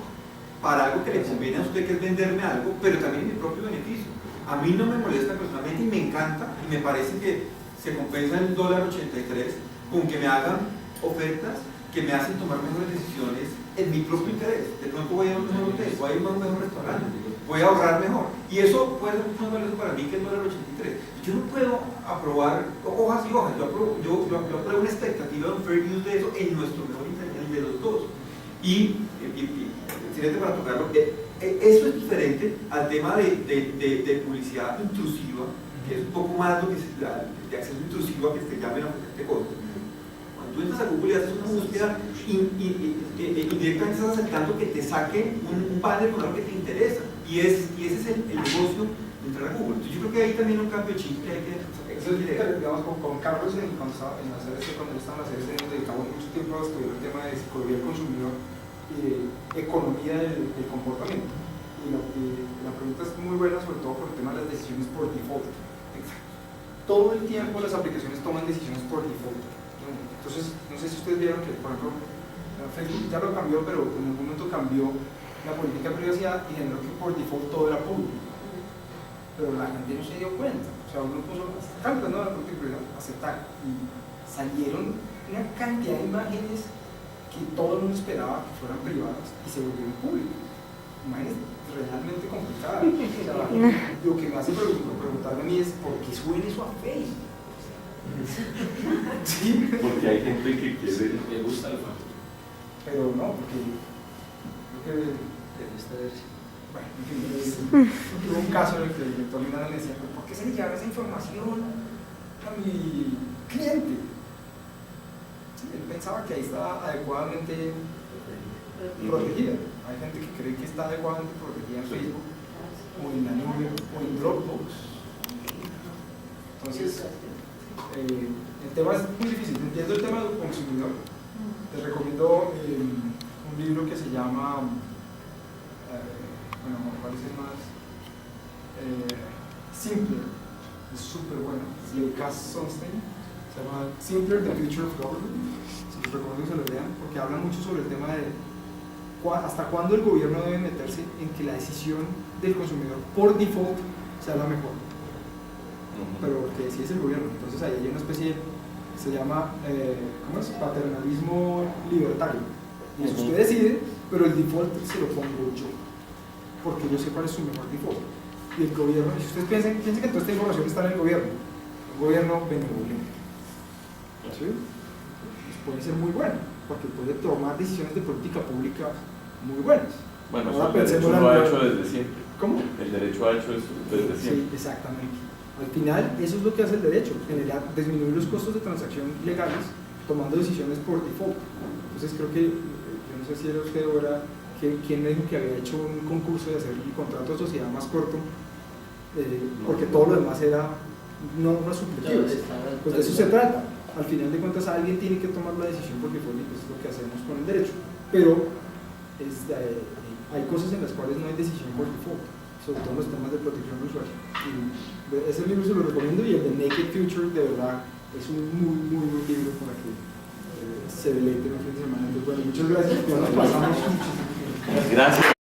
para algo que le conviene a usted, que es venderme algo, pero también en mi propio beneficio. A mí no me molesta personalmente y me encanta, y me parece que se compensa el $83 con que me hagan ofertas que me hacen tomar mejores decisiones en mi propio interés. De pronto voy a un mejor hotel, voy a ir a un mejor restaurante, voy a ahorrar mejor. Y eso puede ser mucho más valioso para mí que el $83. Yo no puedo aprobar hojas y hojas, yo apruebo una expectativa de un fair use de eso en nuestro mejor interés, el de los dos. Y para tocarlo, eso es diferente al tema de publicidad intrusiva, que es un poco más lo que es de acceso intrusivo a que te llamen a ofrecerte cosas. Cuando tú entras a Google y haces una búsqueda, indirectamente estás aceptando que te saquen un banner con algo que te interesa. Y ese es el negocio de entrar a Google. Entonces yo creo que ahí también un cambio de chip que hay que digamos, con Carlos, cuando estaba en la CRC, cuando él estaba en la CRC, nos dedicamos mucho tiempo a estudiar el tema de psicología del consumidor y de economía del comportamiento. Y la pregunta es muy buena, sobre todo por el tema de las decisiones por default. Todo el tiempo las aplicaciones toman decisiones por default. Entonces, no sé si ustedes vieron que, por ejemplo, Facebook ya lo cambió, pero en algún momento cambió la política de privacidad y generó que por default todo era público. Pero la gente no se dio cuenta. O sea, uno puso aceptar, ¿no? La política de privacidad, aceptar. Y salieron una cantidad de imágenes que todo el mundo esperaba que fueran privadas y se volvieron públicas. Imágenes realmente complicadas. O sea, lo que me hace preguntarme a mí es ¿por qué suben eso a Facebook? Sí. Porque hay gente que quiere. Me gusta el factor. Pero no, porque creo que. Bueno, en fin, hubo un caso en el que el director Lina le decía, ¿por qué se le lleva esa información a mi cliente? Sí, él pensaba que ahí estaba adecuadamente protegida. Hay gente que cree que está adecuadamente protegida en Facebook, o en la nube, o en Dropbox. Entonces, el tema es muy difícil. Entiendo el tema del consumidor. Te recomiendo un libro que se llama, bueno, me parece más Simpler, es súper bueno, de Cass Sunstein, se llama Simpler, the Future of Government, si les recomiendo que se lo lean, porque habla mucho sobre el tema de hasta cuándo el gobierno debe meterse en que la decisión del consumidor por default sea la mejor, pero que sí es el gobierno. Entonces ahí hay una especie, se llama ¿cómo es? Paternalismo libertario, y eso usted decide, pero el default se lo pongo yo, porque yo sé cuál es su mejor default. Y el gobierno, si ustedes piensen que toda esta información está en el gobierno benevolente, ¿sí? Pues puede ser muy bueno, porque puede tomar decisiones de política pública muy buenas. Bueno, ahora el derecho lo ha hecho desde siempre. ¿Cómo? El derecho ha hecho eso desde siempre. Sí, exactamente. Al final, eso es lo que hace el derecho, generar, disminuir los costos de transacción legales, tomando decisiones por default. Entonces creo que, yo no sé si era usted o era quien me dijo que había hecho un concurso de hacer el contrato de sociedad más corto, porque todo lo demás era normas suplitivas. Pues de eso se trata. Al final de cuentas alguien tiene que tomar la decisión porque fue es lo que hacemos con el derecho. Pero hay cosas en las cuales no hay decisión por default, sobre todo en los temas de protección del usuario. Y ese libro se lo recomiendo, y el de Naked Future de verdad es un muy buen libro para que se deleite en el fin de semana. Entonces, bueno, muchas gracias. Ya nos pasamos. Gracias.